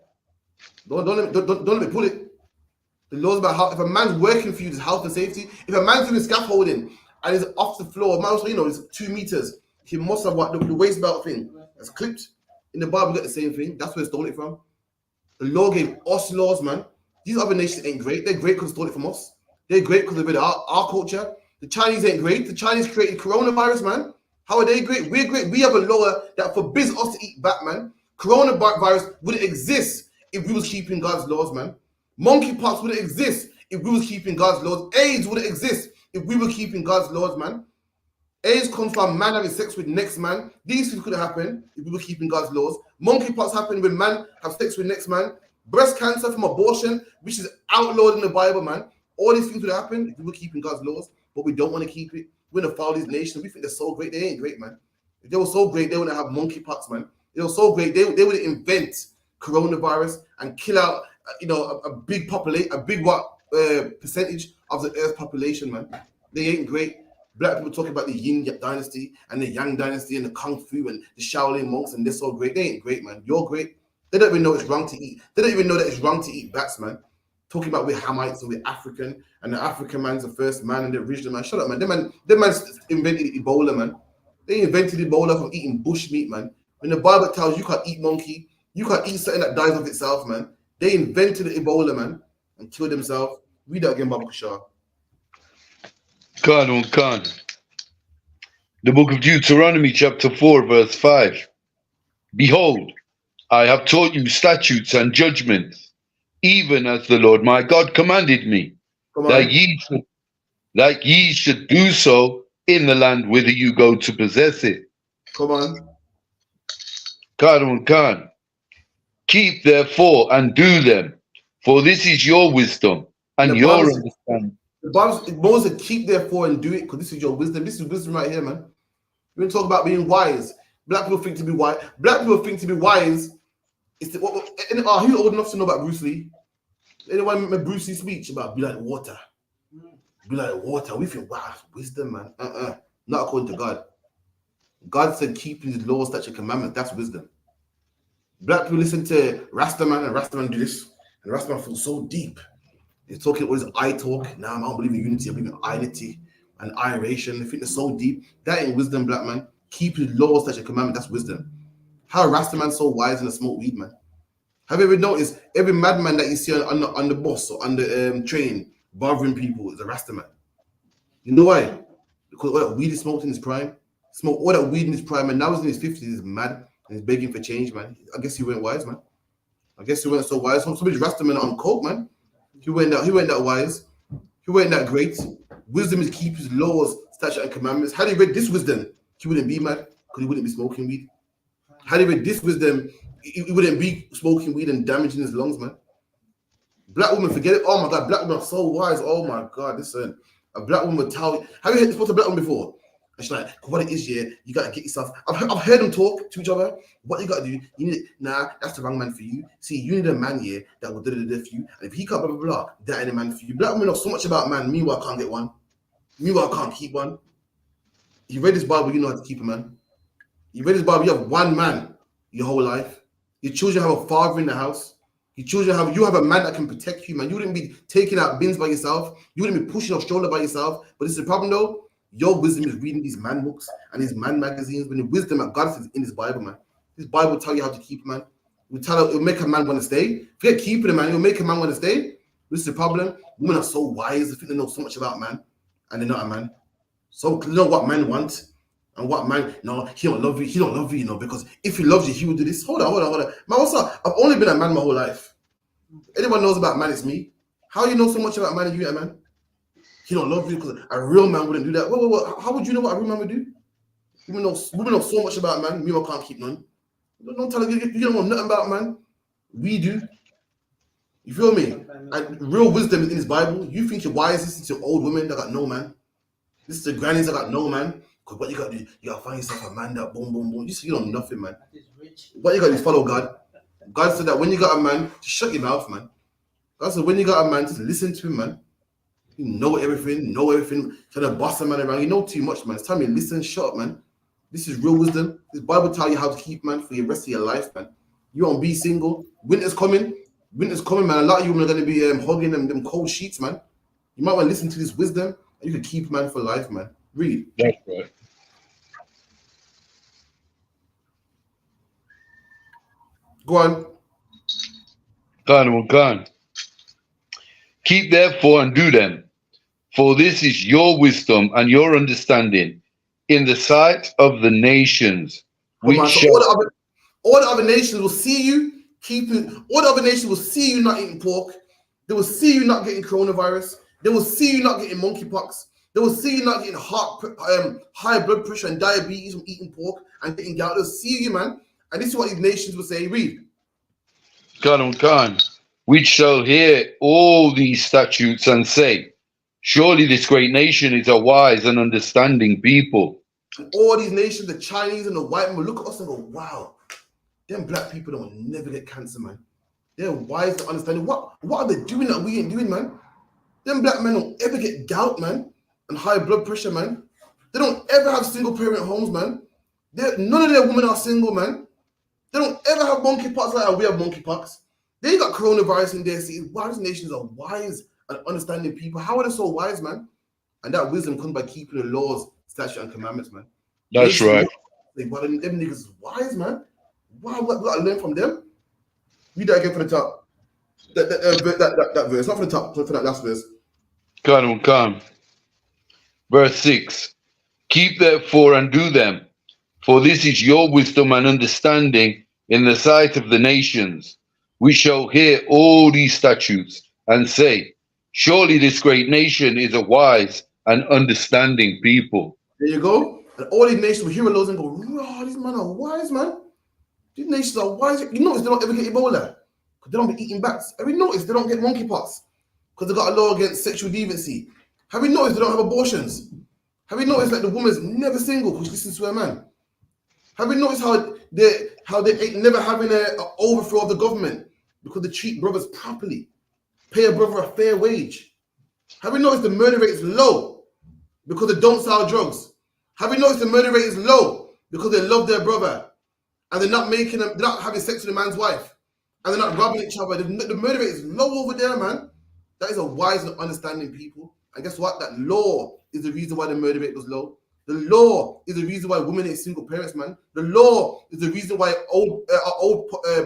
Don't let me pull it. The laws about how if a man's working for you, there's health and safety. If a man's doing scaffolding and is off the floor, you know, it's 2 meters. He must have what the waist belt thing that's clipped. In the Bible, we got the same thing. That's where they stole it from. The law gave us laws, man. These other nations ain't great. They're great because they stole it from us. They're great because of our culture. The Chinese ain't great. The Chinese created coronavirus, man. How are they great? We're great. We have a law that forbids us to eat bat, man. Coronavirus wouldn't exist if we was keeping God's laws, man. Monkeypox wouldn't exist if we was keeping God's laws. AIDS wouldn't exist if we were keeping God's laws, man. AIDS comes from man having sex with next man. These things could have happened if we were keeping God's laws. Monkeypox happened when man have sex with next man. Breast cancer from abortion, which is outlawed in the Bible, man. All these things would have happened if we were keeping God's laws, but we don't want to keep it. We're going to follow these nations. We think they're so great. They ain't great, man. If they were so great, they wouldn't have monkeypox, man. They were so great, they would invent coronavirus and kill out, a big population, a big percentage of the Earth's population, man. They ain't great. Black people talking about the Yin dynasty and the Yang dynasty and the Kung Fu and the Shaolin monks and they're so great. They ain't great, man. You're great. They don't even know it's wrong to eat. They don't even know that it's wrong to eat bats, man. Talking about we're Hamites and we're African and the African man's the first man and the original man. Shut up, man. Them man invented Ebola, man. They invented Ebola from eating bush meat, man. When the Bible tells you can't eat monkey, you can't eat something that dies of itself, man. They invented Ebola, man, and killed themselves. Read that again, Baba Kushar. Khan. The book of Deuteronomy, chapter 4, verse 5. Behold, I have taught you statutes and judgments, even as the Lord my God commanded me, that ye should do so in the land whither you go to possess it. Come on. Khan. Keep therefore and do them, for this is your wisdom and your understanding. The Bible said, keep therefore and do it, because this is your wisdom. This is wisdom right here, man. We're going to talk about being wise. Black people think to be wise. Black people think to be wise is who old enough to know about Bruce Lee? Anyone remember Bruce Lee's speech about be like water? Be like water. We think, wow, wisdom, man. Not according to God. God said, keep his laws, statutes, commandments. That's wisdom. Black people listen to Rastaman, and Rastaman do this, and Rastaman feels so deep. He's talking what is I talk. Now I don't believe in unity, I believe in I-nity and iration. I think they're so deep. That ain't wisdom, black man. Keep his laws, statutes, commandments. That's wisdom. How a Rastaman so wise and a smoke weed, man? Have you ever noticed every madman that you see on the bus or on the train bothering people is a Rastaman? You know why? Because all that weed he smoked in his prime. Smoked all that weed in his prime, and now he's in his 50s, he's mad and he's begging for change, man. I guess he went wise, man. I guess he went so wise. Somebody's Rastaman on coke, man. He went that wise. He went that great. Wisdom is keep his laws, statutes, and commandments. Had he read this wisdom, he wouldn't be mad because he wouldn't be smoking weed. Had he read this wisdom, he wouldn't be smoking weed and damaging his lungs, man. Black women, forget it. Oh my God, black women are so wise. Oh my God, listen. A black woman would tell you. Have you spoken to a black woman before? And she's like, what it is, yeah, you gotta get yourself. I've heard them talk to each other. What you gotta do, you need it. Nah, that's the wrong man for you. See, you need a man here that will do for you. And if he can't blah blah blah, that ain't a man for you. Black women know so much about man. Meanwhile, I can't get one. Meanwhile, I can't keep one. You read this Bible, you know how to keep a man. You read this Bible, you have one man your whole life. Your children have a father in the house. You have a man that can protect you, man. You wouldn't be taking out bins by yourself. You wouldn't be pushing off stroller by yourself. But this is the problem though. Your wisdom is reading these man books and these man magazines. When the wisdom that God is in this Bible, man. This Bible will tell you how to keep, man. It'll make a man want to stay. Forget keeping a man, it'll make a man want to stay. This is the problem. Women are so wise. They think they know so much about man, and they're not a man. So they know what man want and what man. No, he don't love you. He don't love you, because if he loves you, he will do this. Hold on. Man, what's up? I've only been a man my whole life. Anyone knows about man, it's me. How you know so much about man and you, man? He don't love you because a real man wouldn't do that. Well, how would you know what a real man would do? Women know so much about man. Me, I can't keep none. Don't tell you don't know nothing about man. We do. You feel me? And real wisdom is in his Bible. You think you're wise, listen to old women that got no man. This is the grannies that got no man. Because what you got to do, you got to find yourself a man that boom, boom, boom. You know nothing, man. What you got to do is follow God. God said that when you got a man, just shut your mouth, man. God said when you got a man, just listen to him, man. You know everything. Trying to boss a man around. You know too much, man. It's time you listen, shut up, man. This is real wisdom. This Bible tell you how to keep, man, for the rest of your life, man. You won't be single. Winter's coming, man. A lot of you are going to be hugging them cold sheets, man. You might want to listen to this wisdom, and you can keep man for life, man. Read. That's right. Go on. Gone. Keep therefore and do them, for this is your wisdom and your understanding in the sight of the nations. Which all the other nations will see you keeping. All the other nations will see you not eating pork. They will see you not getting coronavirus. They will see you not getting monkeypox. They will see you not getting high blood pressure and diabetes from eating pork and getting gout. They'll see you, man. And this is what these nations will say. Read. Khan, which shall hear all these statutes and say, surely this great nation is a wise and understanding people. And all these nations, the Chinese and the white men, will look at us and go, wow, them black people don't never get cancer, man. They're wise to understanding what are they doing that we ain't doing, man. Them black men don't ever get gout, man, and high blood pressure, man. They don't ever have single parent homes, man. None of their women are single, man. They don't ever have monkeypox like we have monkeypox. They got coronavirus in their cities. Why these nations are wise and understanding people? How are they so wise, man? And that wisdom comes by keeping the laws, statutes, and commandments, man. That's right. Well, them niggas is wise, man. Why we gotta learn from them? Read that again from the top. That verse, not from the top, from that last verse. Come. Verse 6. Keep therefore and do them, for this is your wisdom and understanding in the sight of the nations. We shall hear all these statutes and say, surely this great nation is a wise and understanding people. There you go. And all these nations will hear the laws and go, "Oh, these men are wise, man. These nations are wise." You notice they don't ever get Ebola because they don't be eating bats. Have you noticed they don't get monkeypox because they got a law against sexual deviancy? Have you noticed they don't have abortions? Have you noticed that the woman's never single because she listens to her man? Have you noticed how they ain't never having an overthrow of the government because they treat brothers properly, pay a brother a fair wage? Have you noticed the murder rate is low because they don't sell drugs? Have you noticed the murder rate is low because they love their brother and they're not having sex with a man's wife and they're not robbing each other? The murder rate is low over there, man. That is a wise and understanding people. And guess what? That law is the reason why the murder rate was low. The law is the reason why women ain't single parents, man. The law is the reason why old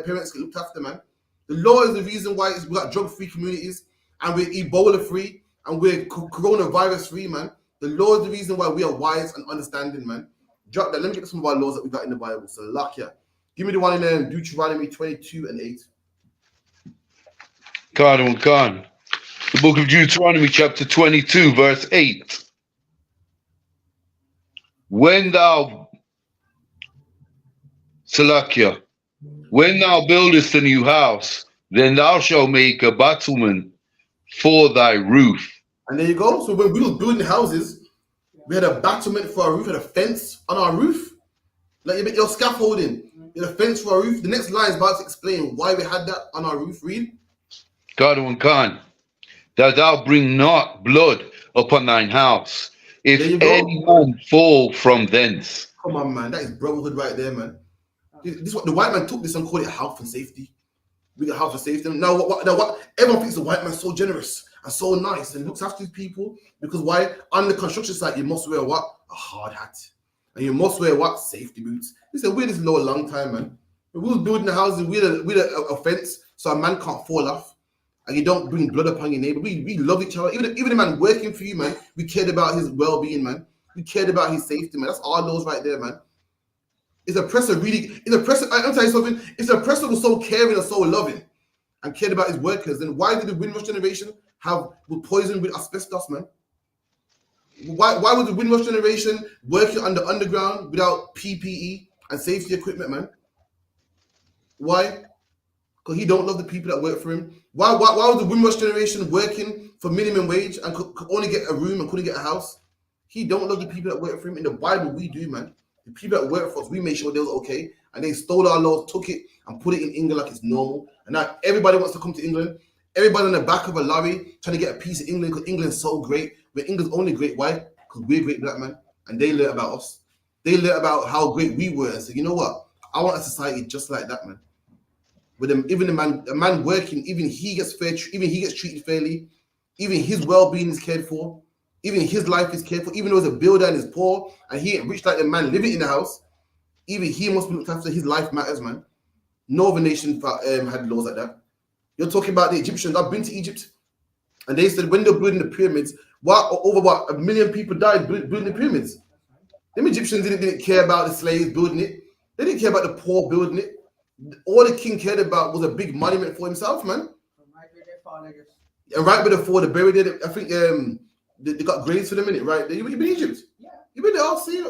parents get looked after, man. The law is the reason why we got drug-free communities and we're Ebola-free and we're coronavirus-free, man. The law is the reason why we are wise and understanding, man. Drop that. Let me get some of our laws that we got in the Bible. So, Lakia, give me the one in Deuteronomy 22 and 8. Khan. The book of Deuteronomy, chapter 22, verse 8. When thou buildest a new house, then thou shalt make a battlement for thy roof. And there you go. So when we were building houses, we had a battlement for our roof, had a fence on our roof. Like your scaffolding, you had a fence for our roof. The next line is about to explain why we had that on our roof. Read. Khan. That thou bring not blood upon thine house, if any man fall from thence. Come on, man. That is brotherhood right there, man. This what the white man took this and called it health and safety. We got health and safety. Now what? Everyone thinks the white man's so generous and so nice and looks after his people because why? On the construction site, you must wear what? A hard hat. And you must wear what? Safety boots. We said, we're this law a long time, man. We was building the houses with a fence so a man can't fall off. And you don't bring blood upon your neighbor. We love each other. Even the man working for you, man, we cared about his well-being, man. We cared about his safety, man. That's our laws right there, man. It's oppressor really. It's oppressor. I'm telling you something. It's oppressor was so caring and so loving and cared about his workers. Then why did the Windrush generation were poisoned with asbestos, man? Why was the Windrush generation working on the underground without PPE and safety equipment, man? Why? Because he don't love the people that work for him. Why was the Windrush generation working for minimum wage and could only get a room and couldn't get a house? He don't love the people that work for him. In the Bible, we do, man. The people that work for us, we made sure they was okay. And they stole our laws, took it, and put it in England like it's normal. And now everybody wants to come to England. Everybody on the back of a lorry trying to get a piece of England because England's so great. But England's only great. Why? Because we're great black men. And they learn about us. They learn about how great we were. And so, you know what? I want a society just like that, man. With them, even a man working, even he gets treated fairly, even his well-being is cared for, even his life is cared for, even though he's a builder and is poor and he ain't rich like the man living in the house, even he must be looked after. His life matters, man. No other nation had laws like that. You're talking about the Egyptians. I've been to Egypt, and they said when they're building the pyramids, over 1 million people died building the pyramids. Them Egyptians didn't care about the slaves building it. They didn't care about the poor building it. All the king cared about was a big monument for himself, man. And right before they buried it, I think they got graves for them in it, right? You been in Egypt? Yeah. You been there? I'll see. I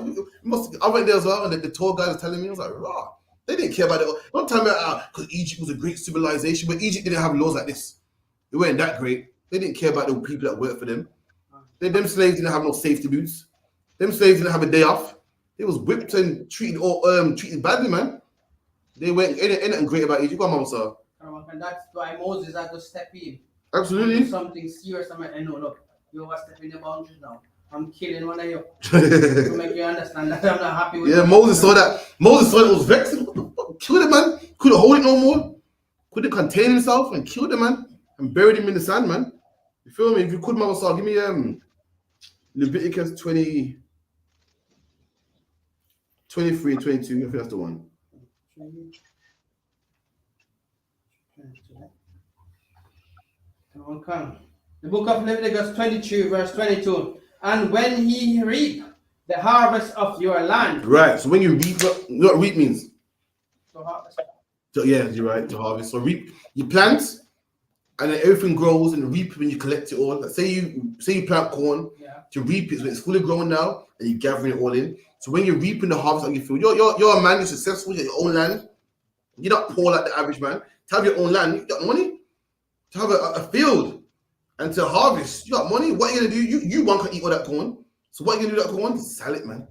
went there as well, and the tour guide was telling me, I was like, raw. They didn't care about it. Don't tell me because Egypt was a great civilization, but Egypt didn't have laws like this. They weren't that great. They didn't care about the people that worked for them. Them slaves didn't have no safety boots. Them slaves didn't have a day off. They was whipped and treated badly, man. They went, ain't nothing great about Egypt. Come on, sir. And that's why Moses had to step in. Absolutely. Do something serious. And no, look, you are stepping the boundaries now. I'm killing one of you. To make you understand that I'm not happy with Yeah, Moses saw that. Moses saw it was vexing. What the fuck? Killed it, man. Couldn't hold it no more. Couldn't contain himself and killed him, man. And buried him in the sand, man. You feel me? If you could, Mama Saw, give me Leviticus 20, 23 and 22. I think that's the one. Okay. The book of Leviticus 22, verse 22. And when ye reap the harvest of your land. Right. So when you reap, you know what reap means? To harvest. So, yeah, you're right. To harvest. So reap, you plant, and then everything grows, and reap when you collect it all. Like say you plant corn, to reap it, so it's fully grown now, and you're gathering it all in. So when you're reaping the harvest on your field, you're a man, you're successful, you got your own land. You're not poor like the average man. To have your own land, you got money. To have a field and to harvest, you got money. What are you gonna do? You one can eat all that corn. So what are you gonna do with that corn? Sell it, man.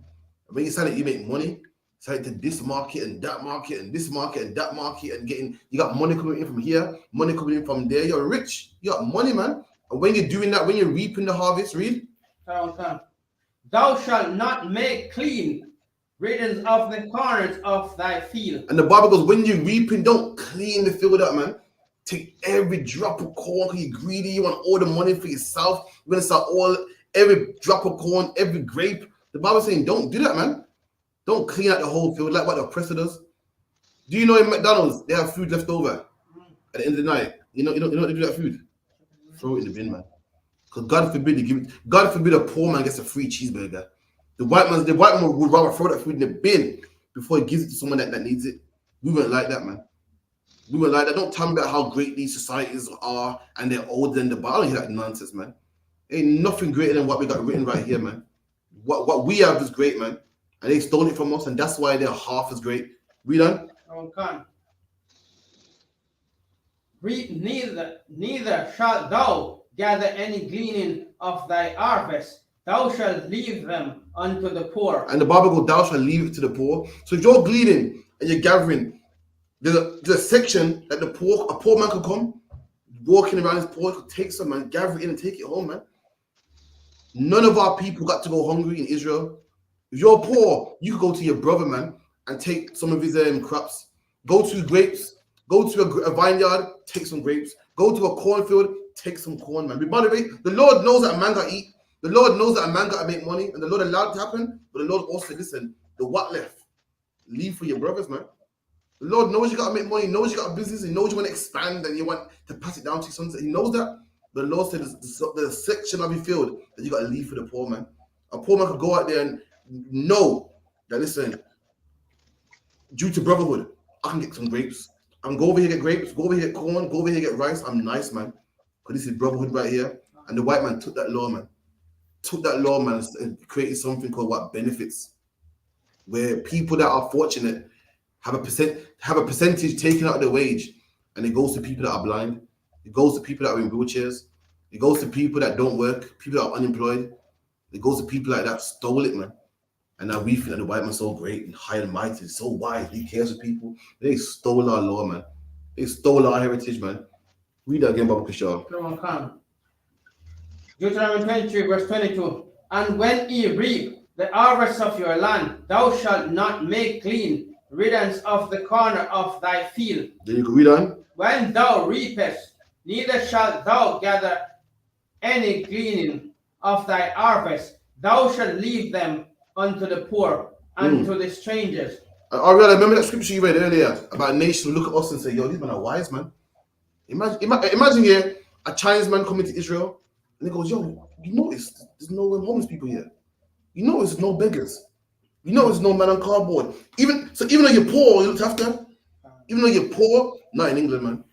And when you sell it, you make money. Sell it to this market and that market and this market and that market, and you got money coming in from here, money coming in from there. You're rich. You got money, man. And when you're doing that, when you're reaping the harvest, read. Thou shalt not make clean riddance of the corners of thy field. And the Bible goes, when you're reaping, don't clean the field up, man. Take every drop of corn because you're greedy. You want all the money for yourself. You're going to sell every drop of corn, every grape. The Bible's saying, don't do that, man. Don't clean out the whole field like what the oppressor does. Do you know in McDonald's, they have food left over at the end of the night? You know they do that food? Throw it in the bin, man. Because God forbid a poor man gets a free cheeseburger. The white man would rather throw that food in the bin before he gives it to someone that needs it. We weren't like that, man. We were like that. Don't tell me about how great these societies are and they're older than the Bible. I don't hear that nonsense, man. Ain't nothing greater than what we got written right here, man. What we have is great, man. And they stole it from us, and that's why they're half as great. Read on. Okay. Read neither shalt thou gather any gleaning of thy harvest. Thou shalt leave them unto the poor. And the Bible goes, thou shalt leave it to the poor. So if you're gleaning and you're gathering, there's a section that a poor man could come, walking around his poor, could take some and gather it in and take it home, man. None of our people got to go hungry in Israel. If you're poor, you could go to your brother, man, and take some of his crops. Go to grapes, go to a vineyard, take some grapes. Go to a cornfield, take some corn, man. By the way, the Lord knows that a man got to eat. The Lord knows that a man got to make money, and the Lord allowed it to happen. But the Lord also said, listen, the what left? Leave for your brothers, man. The Lord knows you got to make money. He knows you got a business. He knows you want to expand and you want to pass it down to your sons. He knows that. The Lord said there's a section of your field that you got to leave for the poor man. A poor man could go out there and know that, listen, due to brotherhood, I can get some grapes. I can go over here get grapes, go over here get corn, go over here get rice. I'm nice, man. Because this is brotherhood right here. And the white man took that law, man. And created something called what? Benefits. Where people that are fortunate have a percentage taken out of their wage, and it goes to people that are blind. It goes to people that are in wheelchairs. It goes to people that don't work, people that are unemployed. It goes to people like that stole it, man. And now we think that the white man's so great and high and mighty, so wise. He cares for people. They stole our law, man. They stole our heritage, man. Read that again, Baba Kishar. Deuteronomy 23, verse 22. And when ye reap the harvest of your land, thou shalt not make clean riddance of the corner of thy field. Then you can read on. When thou reapest, neither shalt thou gather any gleaning of thy harvest. Thou shalt leave them unto the poor and to the strangers. Ariella, remember that scripture you read earlier about a nation look at us and say, yo, these men are wise, man. Imagine here a Chinese man coming to Israel and he goes, yo, you notice there's no homeless people here. You notice there's no beggars. You know there's no man on cardboard. Even though you're poor, you looked after. Even though you're poor, not in England, man.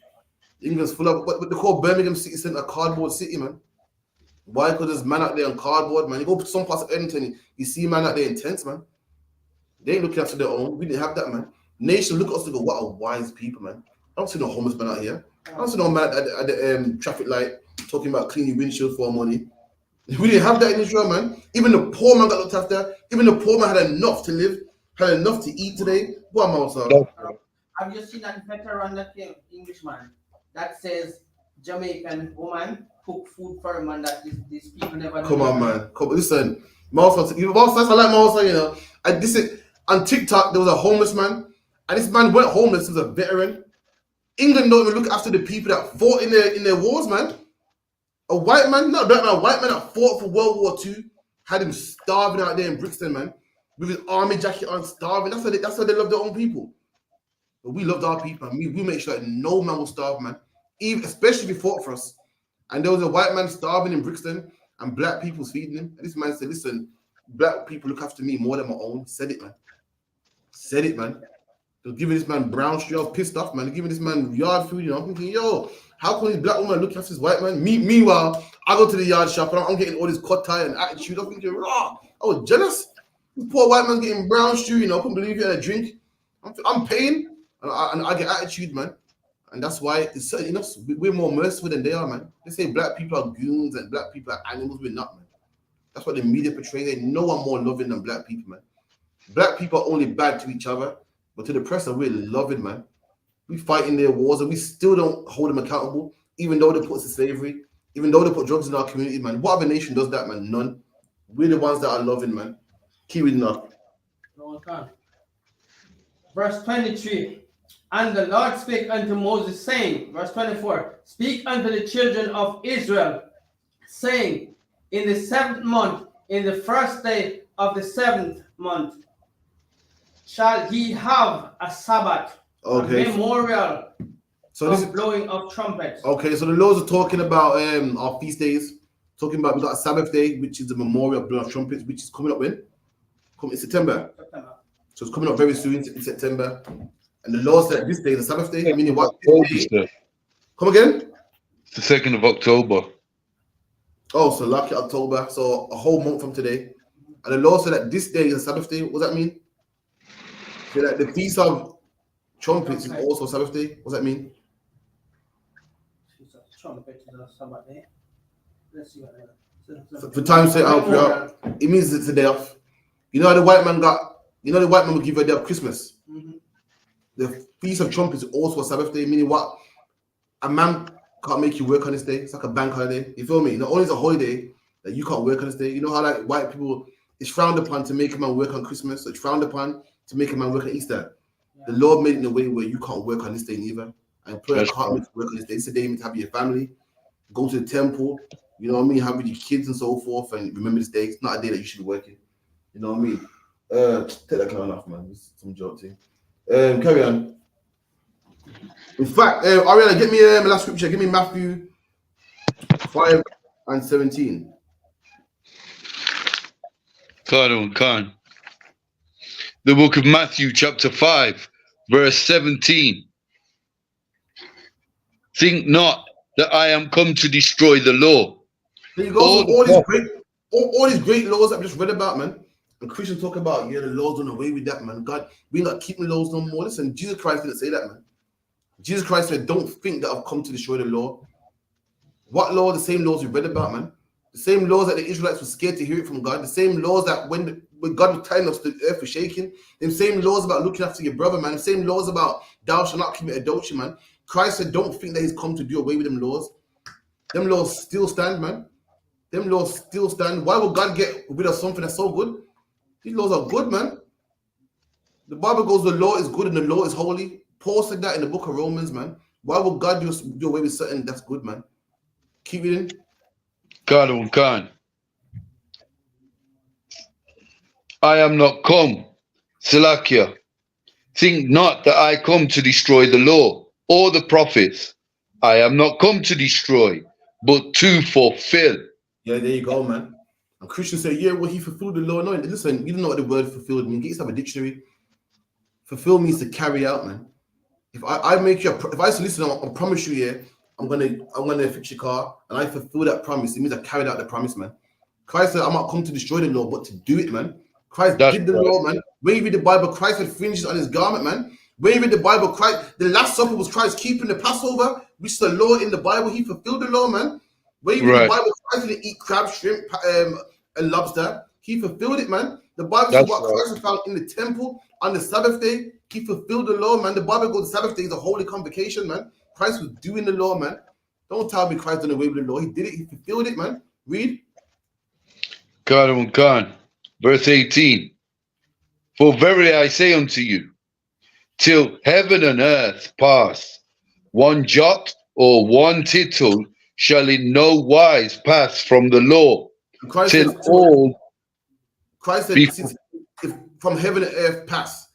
England's full of what they call Birmingham City Centre a cardboard city, man. Why? Because there's man out there on cardboard, man. You go to some parts of Edmonton, you see man out there in tents, man. They ain't looking after their own. We didn't have that, man. Nation look at us and go, what a wise people, man. I don't see no homeless man out here. I don't see no man at the traffic light talking about cleaning windshield for money. We didn't have that in Israel, man. Even the poor man got looked after. Even the poor man had enough to live, had enough to eat today. What am I saying? Have you seen that veteran that came, Englishman, that says Jamaican woman cook food for him and that these people never Come know on, that? man. Come listen. Mouse, I like Mouse, you know. And this is on TikTok. There was a homeless man, and this man went homeless. He was a veteran. England don't even look after the people that fought in their wars, man. A white man, not a black man, a white man that fought for World War II, had him starving out there in Brixton, man, with his army jacket on, starving. That's how they love their own people. But we loved our people, and we make sure that no man will starve, man. Even especially if he fought for us. And there was a white man starving in Brixton, and black people's feeding him. And this man said, listen, black people look after me more than my own. Said it, man. Said it, man. They're giving this man brown street. I was pissed off, man. They're giving this man yard food, you know. I'm thinking, yo, how can this black woman look after this white man? Meanwhile, I go to the yard shop, and I'm getting all this cut tie and attitude. I'm thinking, raw. I was jealous. This poor white man getting brown stew, you know. I couldn't believe he had a drink. I'm paying, and I get attitude, man. And that's why it's certain, you know, we're more merciful than they are, man. They say black people are goons and black people are animals. We're not, man. That's what the media portrays. They no one more loving than black people, man. Black people are only bad to each other, but to the press, we're loving, man. We fight in their wars, and we still don't hold them accountable, even though they put us in slavery, even though they put drugs in our community, man. What other nation does that, man? None. We're the ones that are loving, man. Keep reading up. Verse 23. And the Lord spake unto Moses, saying, verse 24, speak unto the children of Israel, saying, in the 7th month, in the 1st day of the 7th month, shall ye have a Sabbath, a memorial of blowing of trumpets. Okay, so the laws are talking about our feast days, talking about we got a Sabbath day, which is the memorial of blowing of trumpets, which is coming up when? In September. So it's coming up very soon in September. And the Lord said this day is a Sabbath day, meaning what? Come again? It's the 2nd of October. Oh, so lucky October, so a whole month from today. And the Lord said that this day is a Sabbath day. What does that mean? So that the Feast of Trumpets is also a Sabbath day. What does that mean? Trumpets is a Sabbath day. Let's see what for time's sake, I'll pray out. It means it's a day off. You know how the white man will give you a day of Christmas. The Feast of Trumpets is also a Sabbath day, meaning what? A man can't make you work on this day. It's like a bank holiday. You feel me? Not only is it a holiday that you can't work on this day. You know how like white people, it's frowned upon to make a man work on Christmas. So it's frowned upon to make a man work on Easter. Yeah. The Lord made it in a way where you can't work on this day neither. And employer can't make you work on this day. It's a day to have your family, go to the temple, you know what I mean, have with your kids and so forth, and remember this day. It's not a day that you should be working. You know what I mean? Take that clown off, man. It's some joke thing. Carry on. In fact, Ariana, get me my last scripture. Give me Matthew 5 and 17. Khan. The book of Matthew, chapter 5, verse 17. Think not that I am come to destroy the law. There you go. All these great laws I've just read about, man. And Christians talk about, the law's done away with that, man. God, we're not keeping laws no more. Listen, Jesus Christ didn't say that, man. Jesus Christ said, don't think that I've come to destroy the law. What law? The same laws we read about, man. The same laws that the Israelites were scared to hear it from God. The same laws that when God was telling us the earth was shaking. The same laws about looking after your brother, man. The same laws about thou shalt not commit adultery, man. Christ said, don't think that he's come to do away with them laws. Them laws still stand, man. Them laws still stand. Why would God get rid of something that's so good? These laws are good, man. The Bible goes, the law is good and the law is holy. Paul said that in the book of Romans, man. Why would God just do away with something that's good, man? Keep reading. Khan. I am not come, Salakia. Think not that I come to destroy the law or the prophets. I am not come to destroy, but to fulfill. Yeah, there you go, man. And Christians say, yeah, well, he fulfilled the law. No, listen, you don't know what the word fulfilled means. Get yourself a dictionary. Fulfill means to carry out, man. If I make you, if I say, listen, I promise you, yeah, I'm gonna fix your car, and I fulfill that promise, it means I carried out the promise, man. Christ said, I'm not come to destroy the law, but to do it, man. Christ did the law, man. When you read the Bible, Christ had fringes on his garment, man. When you read the Bible, Christ, the Last Supper was Christ keeping the Passover, which is the law in the Bible. He fulfilled the law, man. When you read the Bible, Christ didn't eat crab, shrimp, and lobster. He fulfilled it, man. The Bible says That's what right. Christ was found in the temple on the Sabbath day. He fulfilled the law, man. The Bible goes, the Sabbath day is a holy convocation, man. Christ was doing the law, man. Don't tell me Christ done away with the law. He did it. He fulfilled it, man. Read. God, verse 18. For verily I say unto you, till heaven and earth pass, one jot or one tittle shall in no wise pass from the law, And Christ till said, all be since if from heaven and earth pass,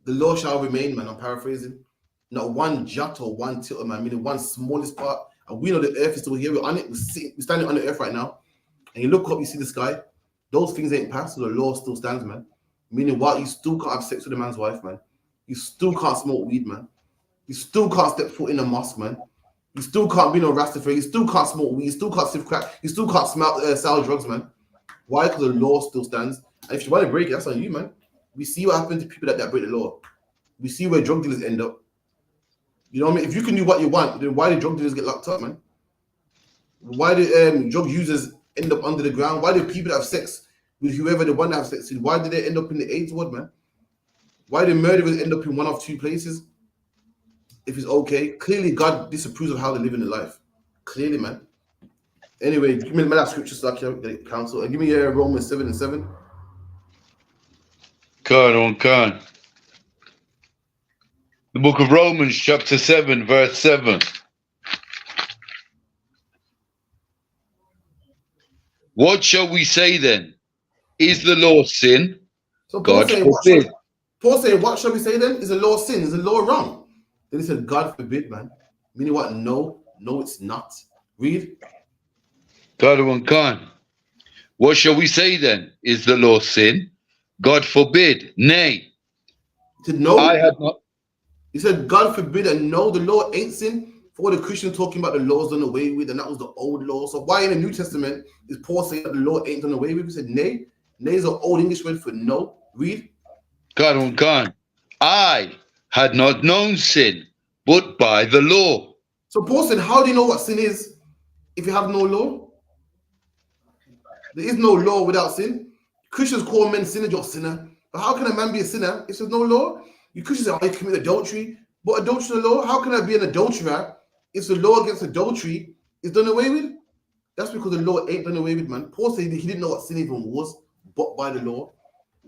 the law shall remain, man. I'm paraphrasing. Not one jot or one tittle, man. Meaning one smallest part. And we know the earth is still here. We're on it. We're standing on the earth right now. And you look up, you see the sky. Those things ain't passed, so the law still stands, man. Meaning what? You still can't have sex with a man's wife, man. You still can't smoke weed, man. You still can't step foot in a mosque, man. You still can't be no Rastafari. You still can't smoke weed. You still can't sniff crack. You still can't sell drugs, man. Why? Because the law still stands. And if you want to break it, that's on you, man. We see what happens to people that break the law. We see where drug dealers end up. You know what I mean? If you can do what you want, then why do drug dealers get locked up, man? Why do drug users end up under the ground? Why do people that have sex with whoever they want to have sex with, why do they end up in the AIDS ward, man? Why do murderers end up in one of two places? If it's okay, clearly God disapproves of how they live in their life. Clearly, man. Anyway, give me the last scripture so I can counsel. And give me Romans 7:7. God. The book of Romans, chapter 7, verse 7. What shall we say then? Is the law sin? So God forbid. Paul saying, what shall we say then? Is the law sin? Is the law wrong? Then he said, God forbid, man. Meaning what? No, it's not. Read. God. What shall we say then? Is the law sin? God forbid. Nay. He said, no. I have not. He said, God forbid, and no, the law ain't sin. For the Christians talking about the laws done away with, and that was the old law. So why in the New Testament is Paul saying that the law ain't done away with? He said, nay. Nay is an old English word for no. Read. God. I had not known sin, but by the law. So Paul said, how do you know what sin is if you have no law? There is no law without sin. Christians call men sinners, you're a sinner. But how can a man be a sinner if there's no law? You Christians say, oh, you commit adultery. But adultery is the law. How can I be an adulterer if the law against adultery is done away with? That's because the law ain't done away with, man. Paul said he didn't know what sin even was, but by the law.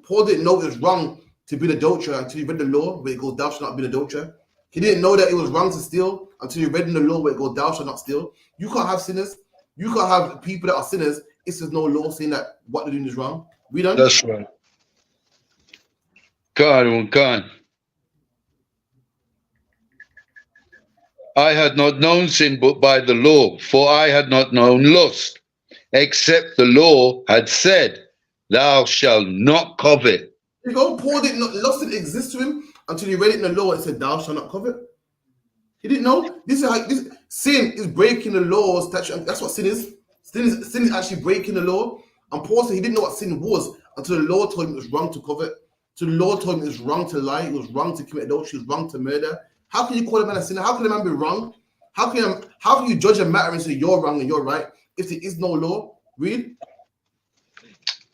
Paul didn't know it was wrong to be an adulterer until he read the law where it goes, thou shalt not be an adulterer. He didn't know that it was wrong to steal until he read in the law where it goes, thou shalt not steal. You can't have sinners. You can't have people that are sinners if there's no law saying that what they're doing is wrong. We done? That's right. God. I had not known sin but by the law, for I had not known lust, except the law had said, thou shalt not covet. You go, Paul didn't know, lust didn't exist to him until he read it in the law and said, thou shalt not covet. He didn't know. This is how sin is breaking the laws. That's what sin is. Sin is actually breaking the law. And Paul said he didn't know what sin was until the law told him it was wrong to covet. So the law told him it was wrong to lie, it was wrong to commit adultery, it was wrong to murder. How can you call a man a sinner? How can a man be wrong? How can you judge a matter and say you're wrong and you're right if there is no law? Read.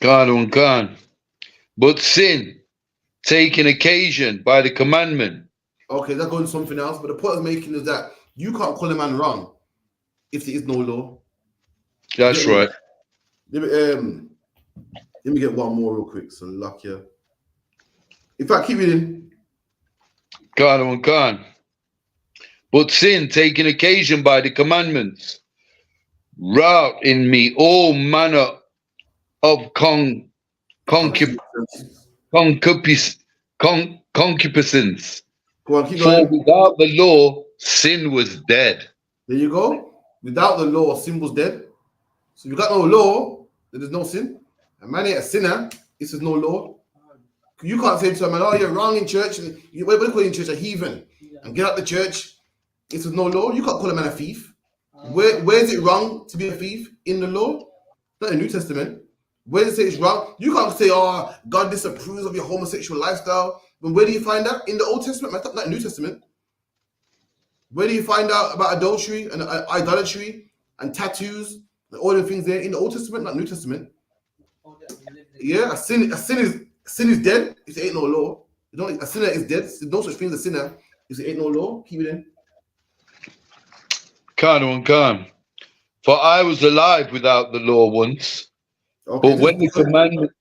God. But sin, taking occasion by the commandment. Okay, that's going to something else. But the point I'm making is that you can't call a man wrong if there is no law. That's right. Let me get one more real quick. So luck here. In fact, keep reading. God. But sin, taking occasion by the commandments, wrought in me all manner of concupiscence. Go on, keep For going. without the law, sin was dead. There you go. Without the law, sin was dead. So if you got no law, then there's no sin. A man ain't a sinner if there's no law. You can't say to a man, oh, you're wrong in church. What do you call in church? A heathen. And get out the church. If there's no law, you can't call a man a thief. Where is it wrong to be a thief? In the law? Not in the New Testament. Where does it say it's wrong? You can't say, oh, God disapproves of your homosexual lifestyle. But where do you find that? In the Old Testament, not in the New Testament. Where do you find out about adultery and idolatry and tattoos and all the things there? In the Old Testament, not New Testament. Yeah, a sin is dead. If there ain't no law, you know, a sinner is dead. There's no such thing as a sinner. If there ain't no law, keep it in. Can. For I was alive without the law once, Okay, but when the commandment,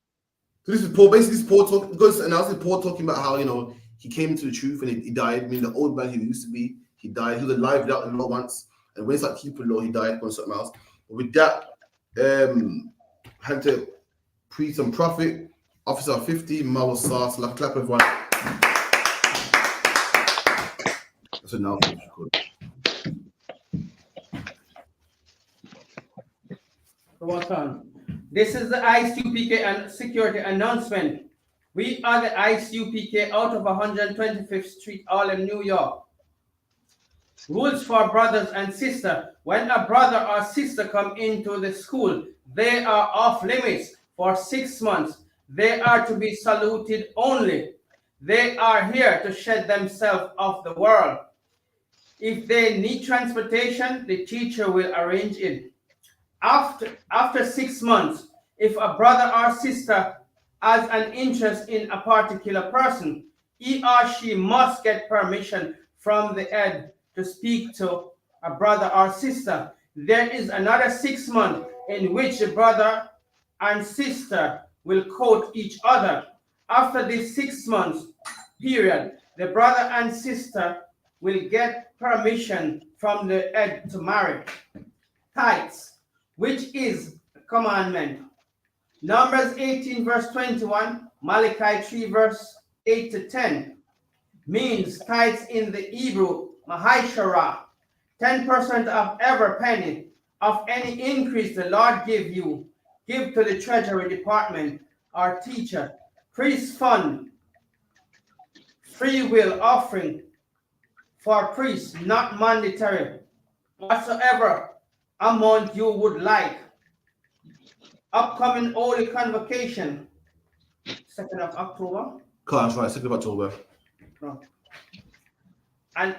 so this is Paul. Basically, this is Paul talking. Because and also Paul talking about how, you know, he came into the truth and he died. I mean, the old man he used to be, he died. He was alive without the law once, and when he started keeping law, he died on something else. But with that, had to preach and prophet. Officer 50, Mawar Sauce, like clap everyone. That's an announcement. This is the I.S.U.P.K and security announcement. We are the I.S.U.P.K out of 125th Street, Harlem, New York. Rules for brothers and sisters. When a brother or sister come into the school, they are off limits for 6 months. They are to be saluted only. They are here to shed themselves off the world. If they need transportation, the teacher will arrange it. After 6 months, if a brother or sister has an interest in a particular person, he or she must get permission from the head to speak to a brother or sister. There is another 6 months in which the brother and sister will court each other. After this 6 months period, the brother and sister will get permission from the head to marry. Tithes, which is a commandment. Numbers 18 verse 21, Malachi 3 verse 8 to 10 means tithes in the Hebrew, Mahishara, 10% of every penny of any increase the Lord give you, give to the treasury department or teacher, priest fund, free will offering for priests, not mandatory, whatsoever amount you would like. Upcoming Holy Convocation, 2nd of October. Class, right, 2nd of October. No. And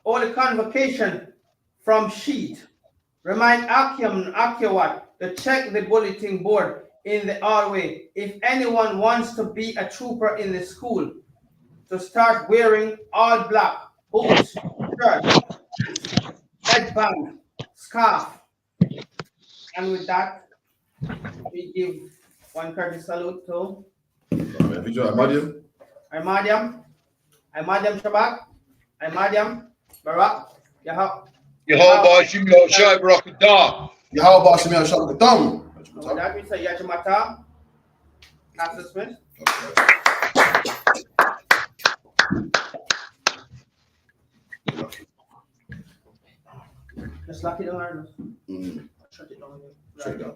Holy Convocation from sheet. Remind Akim and Akiwat to check the bulletin board in the hallway if anyone wants to be a trooper in the school, to start wearing all black, boots, shirt, headband, scarf. And with that, we give one courtesy salute to Imadiam Shabbat, Imadiam Barak, Yehovah Shimon Shai Barakatah. Yehovah Shimon Shai Barakatah. With that, we say Yachimata, Pastor Smith. Just lock it down. Shut it down. Shut it down.